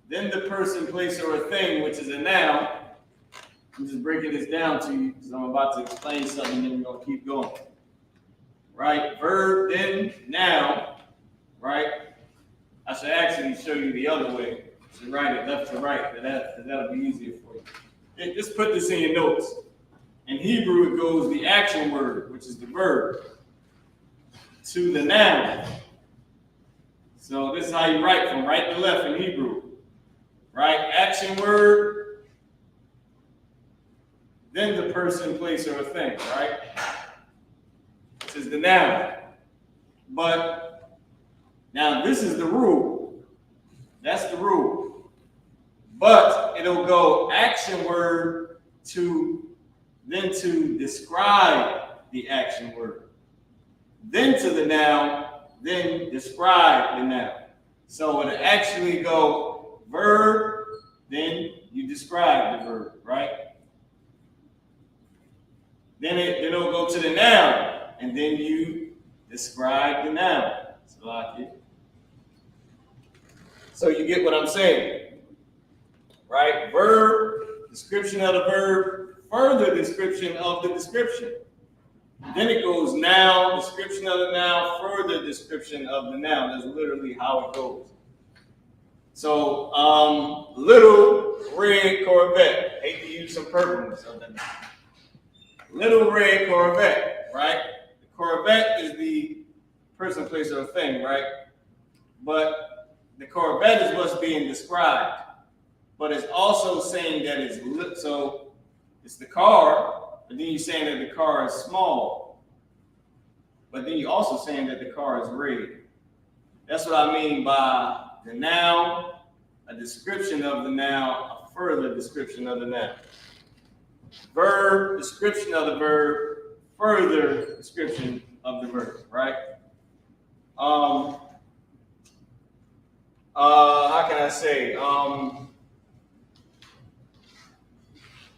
Then the person, place, or a thing, which is a noun. I'm just breaking this down to you because I'm about to explain something, and then we're going to keep going. Right? Verb, then noun, right? I should actually show you the other way. I should write it left to right, but that'll be easier for you. Just put this in your notes. In Hebrew, it goes the action word, which is the verb, to the noun. So this is how you write from right to left in Hebrew. Right? Action word, then the person, place, or a thing, right? This is the noun. But now this is the rule. That's the rule. But it'll go action word then to describe the action word. Then to the noun, then describe the noun. So it'll actually go verb, then you describe the verb, right? Then it'll go to the noun, and then you describe the noun. So you get what I'm saying, right? Verb, description of the verb, further description of the description. Then it goes noun, description of the noun, further description of the noun. That's literally how it goes. So, little red Corvette. Hate to use some purple or something. Little red Corvette, right? The Corvette is the person, place, or thing, right? But the Corvette is what's being described. But it's also saying that so it's the car, but then you're saying that the car is small. But then you're also saying that the car is red. That's what I mean by the noun, a description of the noun, a further description of the noun. Verb, description of the verb, further description of the verb, right? How can I say? How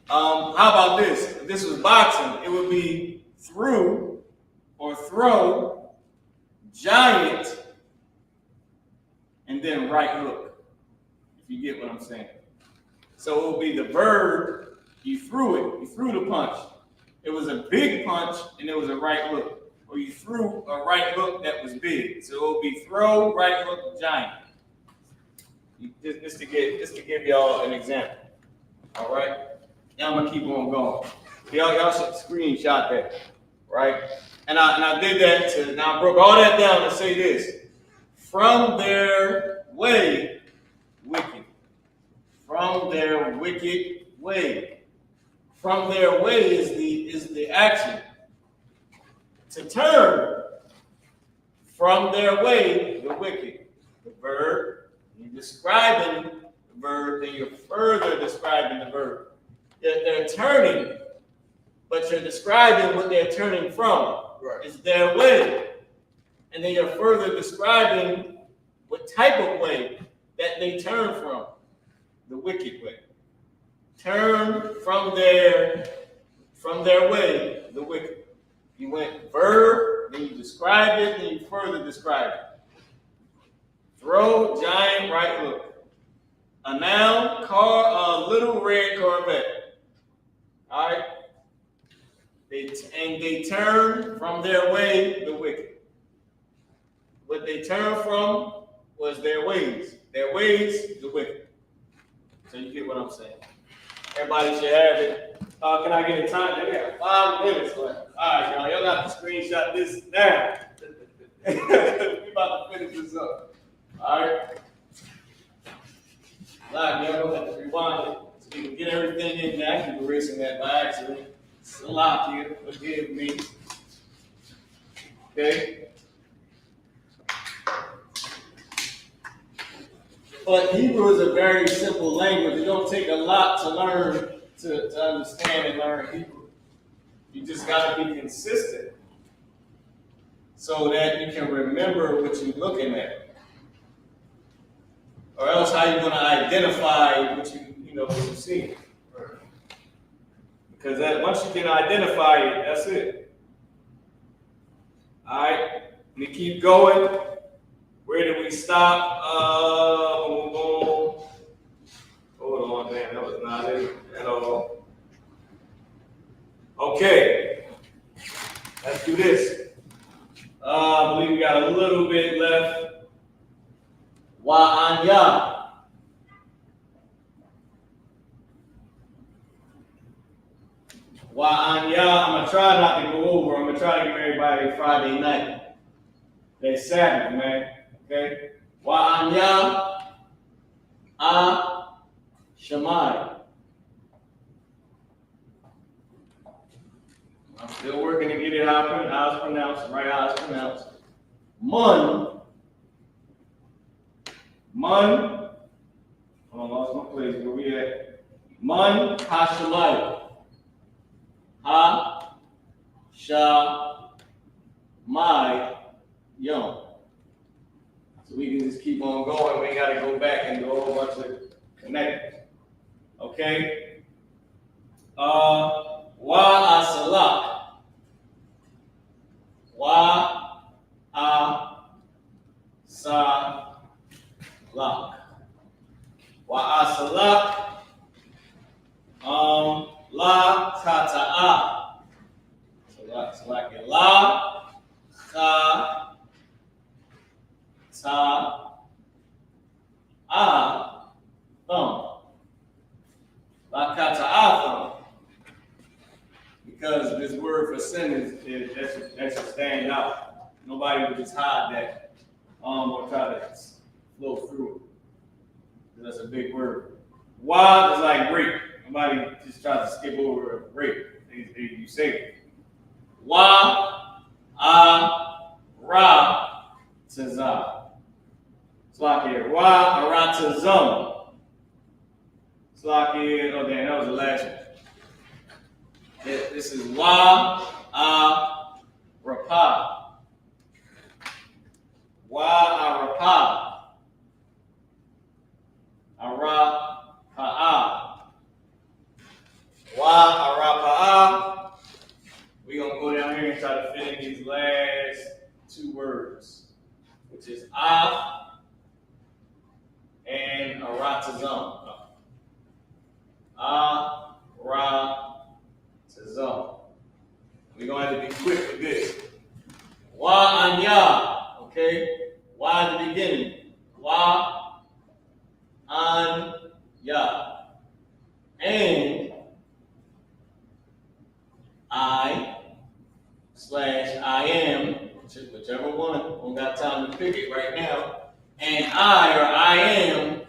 about this? If this was boxing, it would be through or throw, giant, and then right hook, if you get what I'm saying. So it will be the verb, you threw it, you threw the punch. It was a big punch and it was a right hook. Or you threw a right hook that was big. So it will be throw, right hook, giant. Just to give y'all an example. All right? Now I'm gonna keep on going. Y'all should screenshot that, right? And I did that now I broke all that down to say this. From their way, wicked. From their wicked way. From their way is the action. To turn. From their way, the wicked. The verb. You're describing the verb, then you're further describing the verb. They're turning, but you're describing what they're turning from. Right. It's their way. And then you're further describing what type of way that they turn from. The wicked way. Turn from their way, the wicked. You went verb, then you described it, then you further describe it. Throw, giant, right hook. A noun, car, a little red Corvette. All right? They turn from their way, the wicked. What they turned from was their ways. Their ways, the wicked. So you get what I'm saying. Everybody should have it. Can I get a time? They got 5 minutes left. All right, y'all. Y'all got to screenshot this now. We about to finish this up. All right. Live, y'all gonna have to rewind it so you can get everything in there. I keep erasing that by accident. It's a lot here. Forgive me. Okay. But Hebrew is a very simple language. It don't take a lot to learn to understand and learn Hebrew. You just got to be consistent so that you can remember what you're looking at. Or else how you going to identify what what you see. Because once you can identify it, that's it. All right, let me keep going. Where did we stop? Hold on, man, that was not it at all. Okay, let's do this. I believe we got a little bit left. Wa'anya. Wa'anya, I'm going to try not to go over. I'm going to try to give everybody Friday night. They Sabbath, man. Okay? Wa'anya a Shemai. I'm still working to get it how it's pronounced, right how it's pronounced. Mun. Oh, I lost my place. Where we at? Mun ha-Shemai. Ha-Sha-Mai. Yom. So we can just keep on going. We ain't got to go back and do a whole bunch of connectors. Okay? Wa-Asalak. Wa-A-Sa-Lak. Wa-Asalak. La-Ta-Ta-A. So like La. Ka. Ta. A. Thumb. La. Ka. Ta. A. Thumb. Because this word for sin that should stand out. Nobody would just hide that or try to flow through it. That's a big word. Wa is like rape. Nobody just tries to skip over rape. You say it. Wa a ra tazah. It's like here. Wa a ra tazum. It's like here. Oh damn, that was the last one. This is wa a rapa. Wa a rapa. Arapa'a. Wa arapa'a. We're going to go down here and try to fit in these last two words, which is af and aratazum. Aratazum. We're going to have to be quick with this. Wa anya. Okay? Wa at the beginning. Wa anya. And I/I am, whichever one. Don't got time to pick it right now. And I or I am,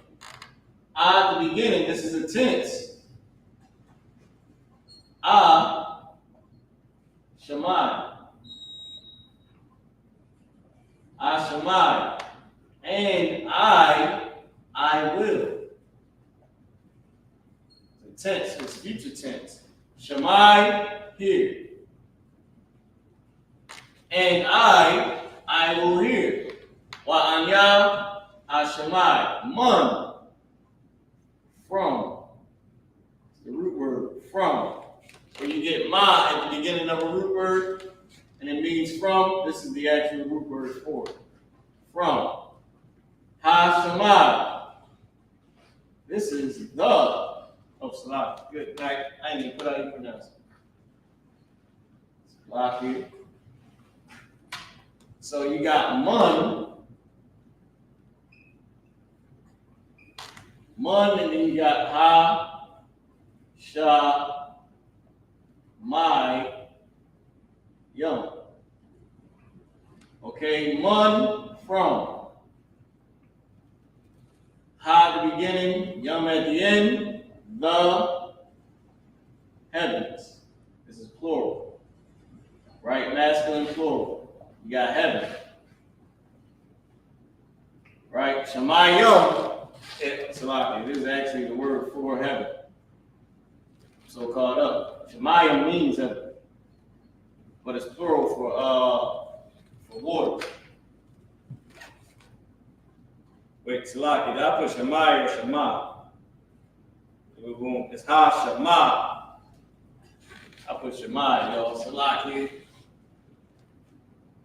at the beginning, this is a tense. Shemai. Shemai. And I will. The tense is future tense. Shemai, here. And I will hear. Wa'anya Ashemai. Mun. From. It's the root word, from. When you get ma at the beginning of a root word, and it means from, this is the actual root word for it. From. Ha-Shemai. This is the. Oh, Salah. Good night. I didn't even put out your pronouncement. Salah here. So you got mun, and then you got ha, sha, my, yum. Okay, mun, from. Ha at the beginning, yum at the end, the heavens. This is plural, right? Masculine, plural. You got heaven. Right? Shemayim. This is actually the word for heaven. so caught up. Shemayim means heaven, but it's plural for water. Wait, Salaki, did I put Shemai or Shema? It's Ha Shema. I put Shema, y'all. Salaki.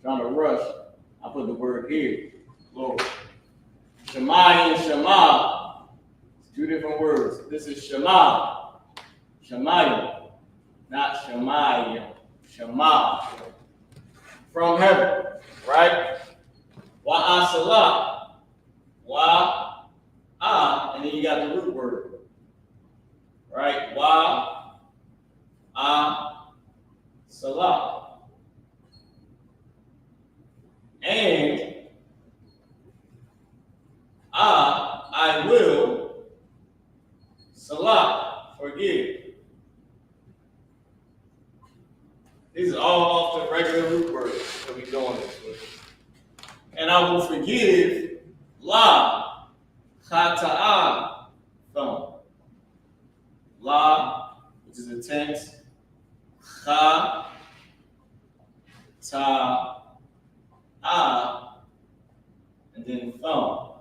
Trying to rush. I put the word here. Lord. Shemai and Shema. It's two different words. This is Shema. Shemayim. Not Shemayim. Shema. From heaven. Right? Wa'asalah. And then you got the root word. Right? Salah. And I will salah, forgive. These are all off the regular root words that we're doing this with. And I will forgive la chata'a thumb. La, which is a tense. Cha, ta, and then thumb.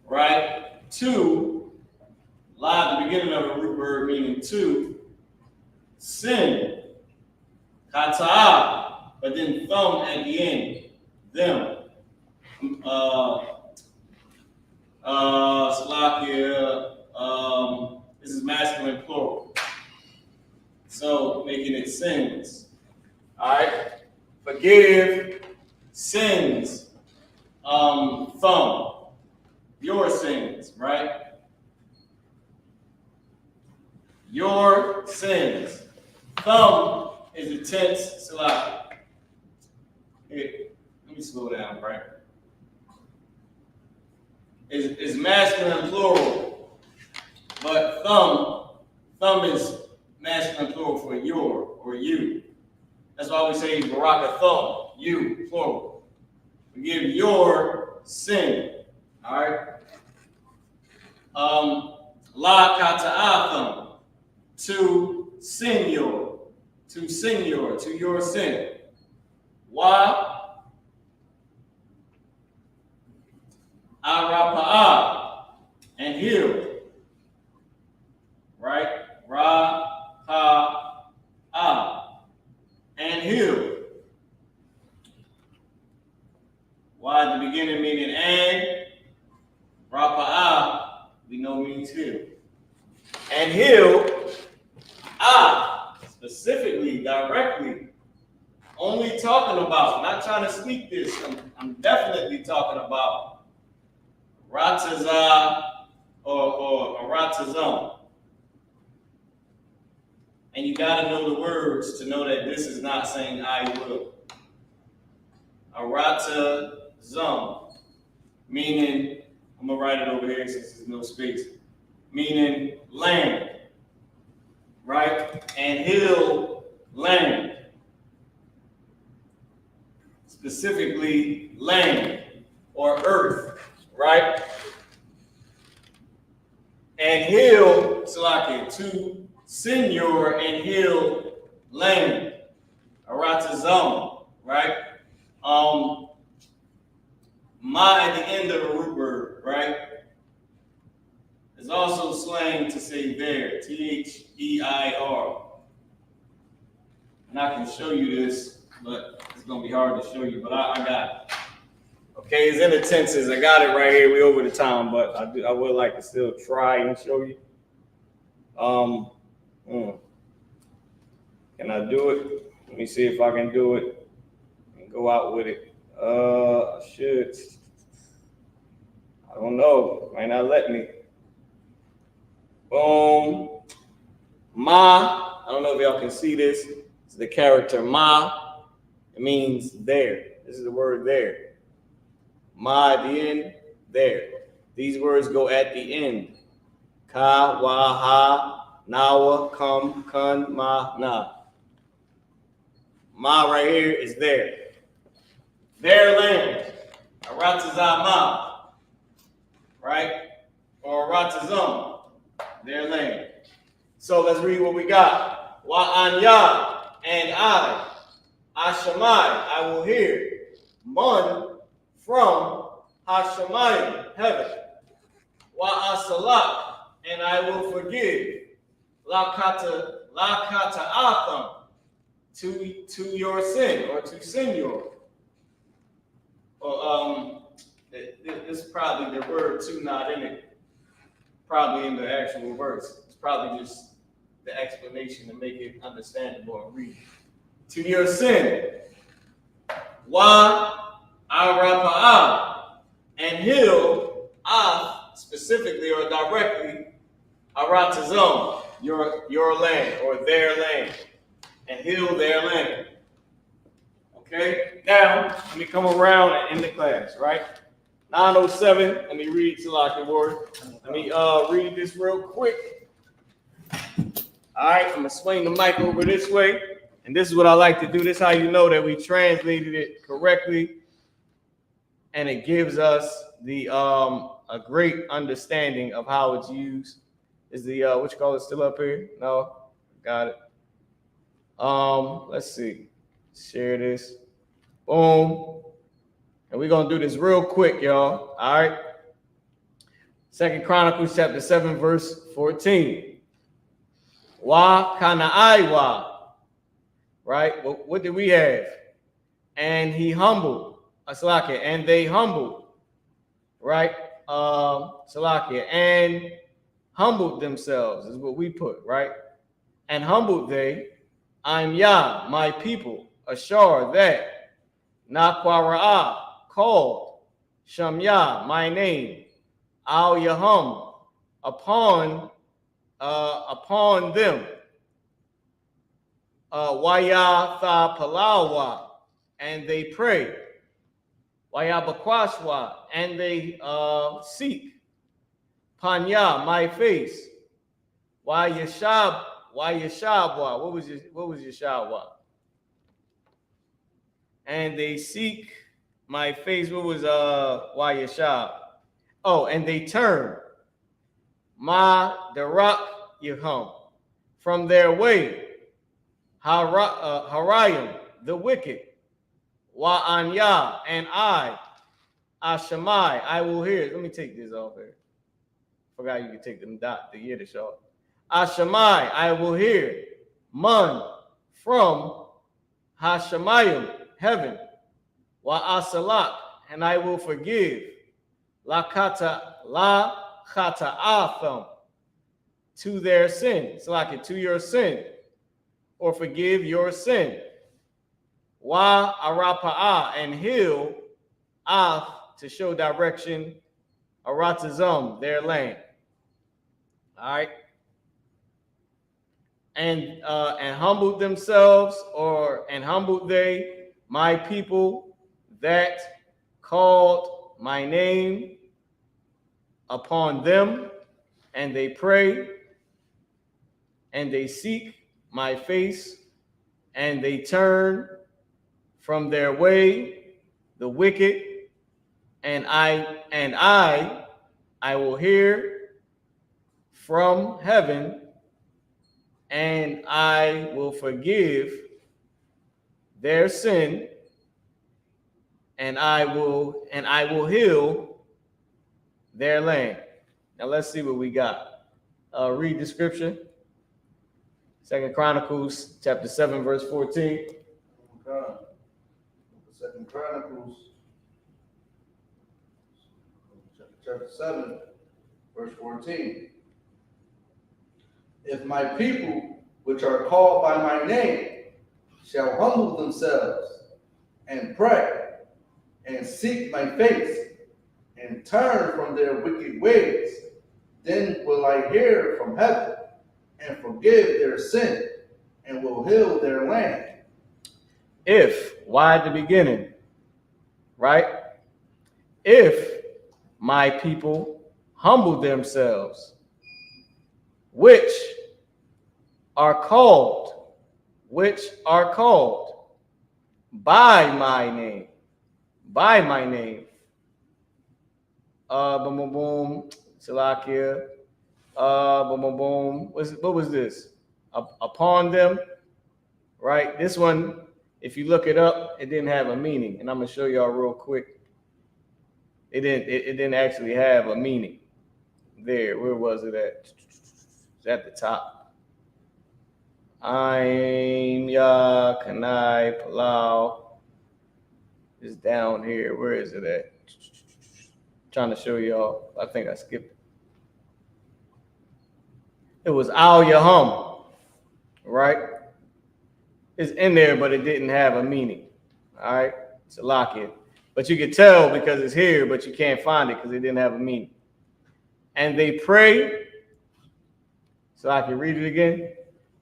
Right? Two, la at the beginning of a root word meaning two. Sin, chata'a, but then thumb at the end. Them. Salakia, this is masculine plural. So making it sins. Alright? Forgive sins. Thumb. Your sins, right? Your sins. Thumb is a tense Salakia. Here, let me slow down, right? Is masculine plural, but thumb is masculine plural for your or you. That's why we say baraka thumb, you, plural. Forgive your sin. All right. La kata'a thumb, to senior, to your sin. Why? Arapa'a, and heal. Right? Ra-pa-a, and heal. Why at the beginning meaning and? Rapa'a, we know means heal. And heal, specifically, directly, only talking about, not trying to sneak this, I'm definitely talking about Ratazah or Ratazam. And you got to know the words to know that this is not saying I will. Aratazam, meaning, I'm going to write it over here since there's no space, meaning land, right? And hill, land. Specifically, land or earth. Right? And hill, Salaki, to senior and hill land. Aratazam, right? Ma at the end of a root word, right? Is also slang to say there, T-H-E-I-R. And I can show you this, but it's gonna be hard to show you, but I got it. Okay, it's in the tenses. I got it right here. We over the time, but I would like to still try and show you. Can I do it? Let me see if I can do it and go out with it. I should. I don't know. Might not let me. Boom. Ma. I don't know if y'all can see this. It's the character ma. It means there. This is the word there. Ma at the end, there. These words go at the end. Ka, wa, ha, nawa, come, kun, ma, na. Ma right here is there. Their land. Aratazama. Right? Or Aratazam. Their land. So let's read what we got. Wa'anya, and I, Ashamai, I will hear. Man, from Hashemayim, heaven. Wa'asalak, and I will forgive. Lakata atham, to your sin, or to senior. Or this is probably the word too not in it. Probably in the actual verse. It's probably just the explanation to make it understandable and read. To your sin. Wa arapa'ah, and heal specifically or directly aratazon, your land or their land, and heal their land. Okay, now let me come around and end the class, right? 907, let me read Salaki Ward. Let me read this real quick. All right, I'm gonna swing the mic over this way. And this is what I like to do. This is how you know that we translated it correctly. And it gives us the a great understanding of how it's used. Is the what you call it still up here? No, got it. Let's see. Share this. Boom. And we're gonna do this real quick, y'all. All right. 2 Chronicles chapter 7, verse 14. Wa kana'aiwa. Right? What did we have? And he humbled. Salakia. And they humbled. Right? Salakia. And humbled themselves is what we put, right? And humbled they. I'm Yah, my people. Ashar, that. Nakwara'ah, called. Shamyah, my name. Al Yahum, upon them. Wayatha Palawa, and they pray. Wayabakwashwa, and they seek. Panya, my face. Wayashabwa, what was Yeshabwa? And they seek my face. What was Wayashab? Oh, and they turn. Ma Darak Yahum, from their way. Harayim, the wicked. Wa'anya, and I, Ashamai, I will hear. Let me take this off here. Forgot you could take the Yiddish off. Ashamai, I will hear. Man, from Hashemayim, heaven. Wa'asalak, and I will forgive. La chata'atham, to their sin. It's like it, to your sin. Or forgive your sin. Wa arapa'ah, and heal to show direction, aratazam, their land. All right. And humbled themselves, and humbled they, my people that called my name upon them, and they pray, and they seek my face, and they turn from their way, the wicked, and I will hear from heaven, and I will forgive their sin, and I will heal their land. Now let's see what we got. Read the scripture. 2 Chronicles chapter 7, verse 14. Okay. 2 Chronicles chapter 7, verse 14. If my people, which are called by my name, shall humble themselves and pray and seek my face and turn from their wicked ways, then will I hear from heaven and forgive their sin and will heal their land. If, why at the beginning? Right? If my people humble themselves, which are called by my name. Boom, Salakia. Boom, boom, boom. What was this? Upon them, right? This one, if you look it up, it didn't have a meaning, and I'm gonna show y'all real quick. It didn't actually have a meaning. There, where was it at? It's at the top. I'm Ya Kanai Palau. It's down here. Where is it at? Trying to show y'all. I think I skipped it. It was Al Yahum, right? It's in there, but it didn't have a meaning. All right, it's a lock in. But you can tell because it's here, but you can't find it because it didn't have a meaning. And they pray. So I can read it again.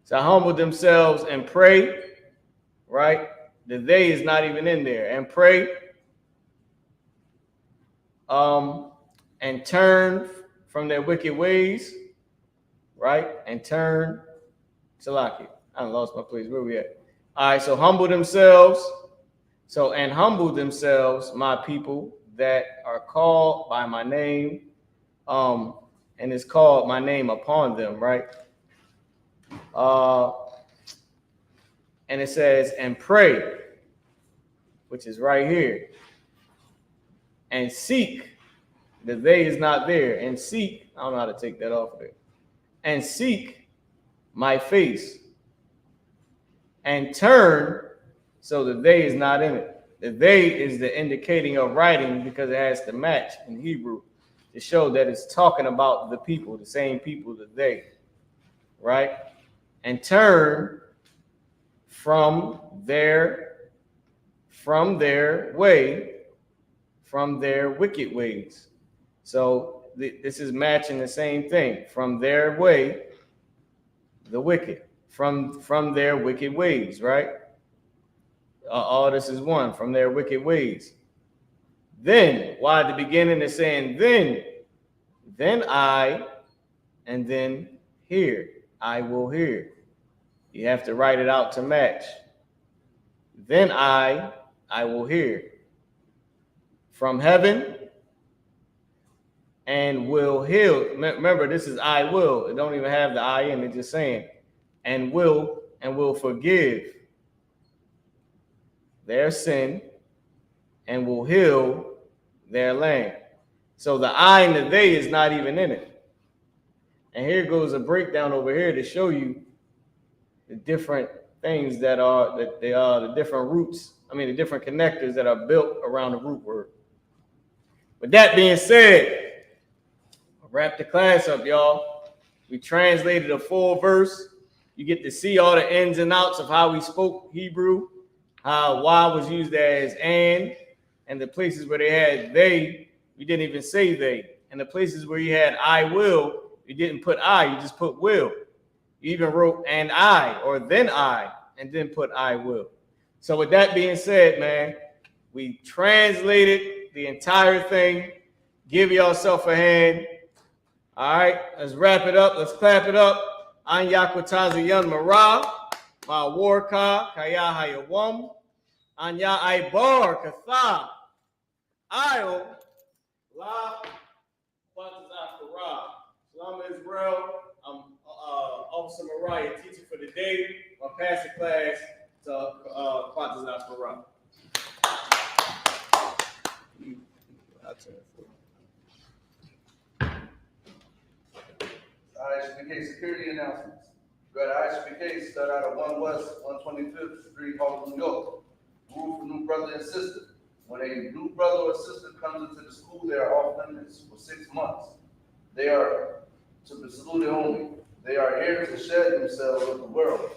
So humble themselves and pray, right? The they is not even in there. And pray. And turn from their wicked ways, right? And turn. Salaki. I lost my place. Where we at? All right, so humble themselves. So, and humble themselves, my people that are called by my name. And it's called my name upon them, right? And it says, and pray, which is right here. And seek, the they is not there. And seek, I don't know how to take that off of there. And seek my face. And turn, so the they is not in it. The they is the indicating of writing because it has to match in Hebrew to show that it's talking about the people, the same people, the they, right? And turn from their way, from their wicked ways. So this is matching the same thing. From their way, the wicked. From their wicked ways, right? All this is one, from their wicked ways. Then, why at the beginning is saying then I, and then hear, I will hear. You have to write it out to match. Then I will hear from heaven and will heal. Remember, this is I will. It don't even have the I in it, just saying, and will forgive their sin and will heal their land. So the I and the they is not even in it. And here goes a breakdown over here to show you the different things that are the different roots. I mean, the different connectors that are built around the root word. With that being said, I'll wrap the class up, y'all. We translated a full verse. You get to see all the ins and outs of how we spoke Hebrew, how why was used as and the places where they had they, we didn't even say they. And the places where you had I will, you didn't put I, you just put will. You even wrote and I, or then I, and then put I will. So with that being said, man, we translated the entire thing. Give yourself a hand. All right, let's wrap it up. Let's clap it up. An Yakwataza Yun Mara, Ma Warka, Kaya Hayawam, Anya Ibar Katha, Io, La Fatazakara. Salam Israel. I'm Officer Mariah, teacher for the day. I'll pass the class to Fatazakara. ISBK security announcements. Go to ISBK, start out at 1 West, 125th Street, Harlem, New York. Rule for new brother and sister. When a new brother or sister comes into the school, they are off limits for 6 months. They are to be saluted only. They are here to share themselves with the world.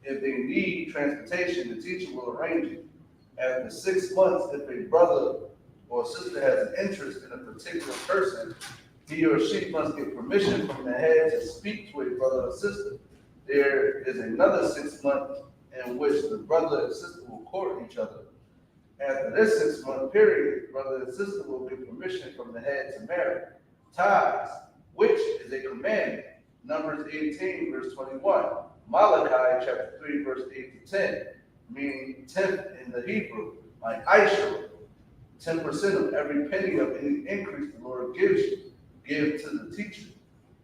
If they need transportation, the teacher will arrange it. After 6 months, if a brother or sister has an interest in a particular person, he or she must get permission from the head to speak to a brother or sister. There is another 6 months in which the brother and sister will court each other. After this 6 month period, brother and sister will get permission from the head to marry. Ties, which is a commandment. Numbers 18, verse 21. Malachi, chapter 3, verse 8 to 10, meaning 10th in the Hebrew, like Aisha, 10% of every penny of any increase the Lord gives you, give to the teacher.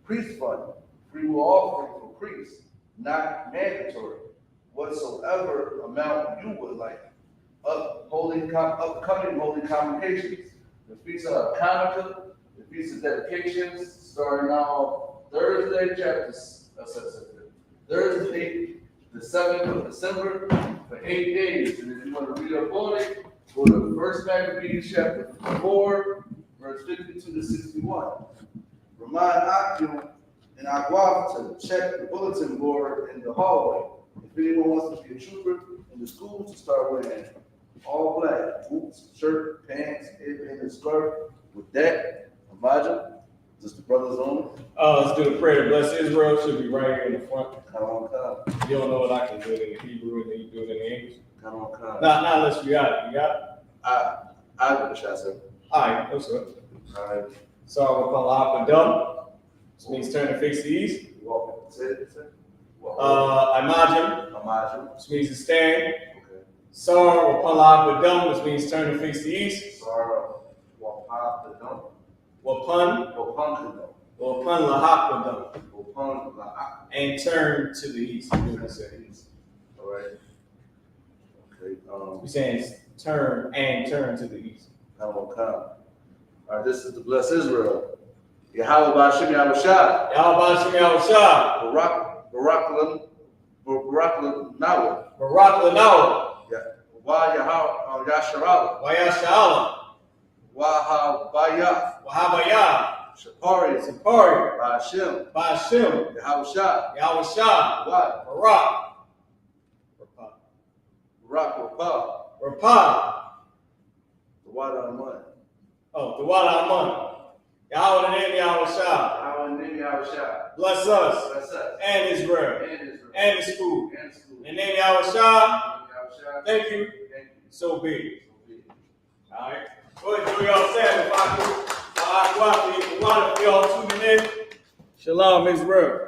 priest fund, free will offering for priests, not mandatory. Whatsoever amount you would like. Upcoming holy convocations, the Feast of Hanukkah, the Feast of Dedications, starting on Thursday, Thursday, the 7th of December, for 8 days. And if you want to read up on it, go to 1 Maccabees chapter 4, verse 52 to 61. Remind Akim and Aguaf to check the bulletin board in the hallway. If anyone wants to be a trooper in the school, to start wearing all black, boots, shirt, pants, and a scarf. With that, Elijah, just the brothers on. Let's do the prayer to bless Israel. Should be right here in the front. Come on. You don't know what I can do it in Hebrew, and then you do it in English. Come on. Not unless you got it. You got it? I give it a shot, sir. All right, that's good. All right. So we'll call out Adam, which means turn to face the east. Walk. Say it. Imagine, which means to stand. Okay. Sar will call out Adam, which means turn to face the east. Sar, Wapah, the dump. Wapan lahak Adam, and turn to the east. All right. Okay. We're saying turn to the east. All right, this is to bless Israel. Yahweh Ba'ashem Yahushua. Yahweh Ba'ashem Yahushua. Barak Nawa. Barak Lanawa. Wa Yasharala. Wa Yashala. Wahabayah. Wahabayah. Shapari. Ba'ashem. Yahushua. Yahushua. What? Rapah. The water on one. Oh, the water Aman. Yahweh the name Yahushua. Bless us. And Israel. And the school. In the name Yahushua. Thank you. So be it. All right. Go ahead and do your Sabbath. If y'all tuning in. Shalom, Israel.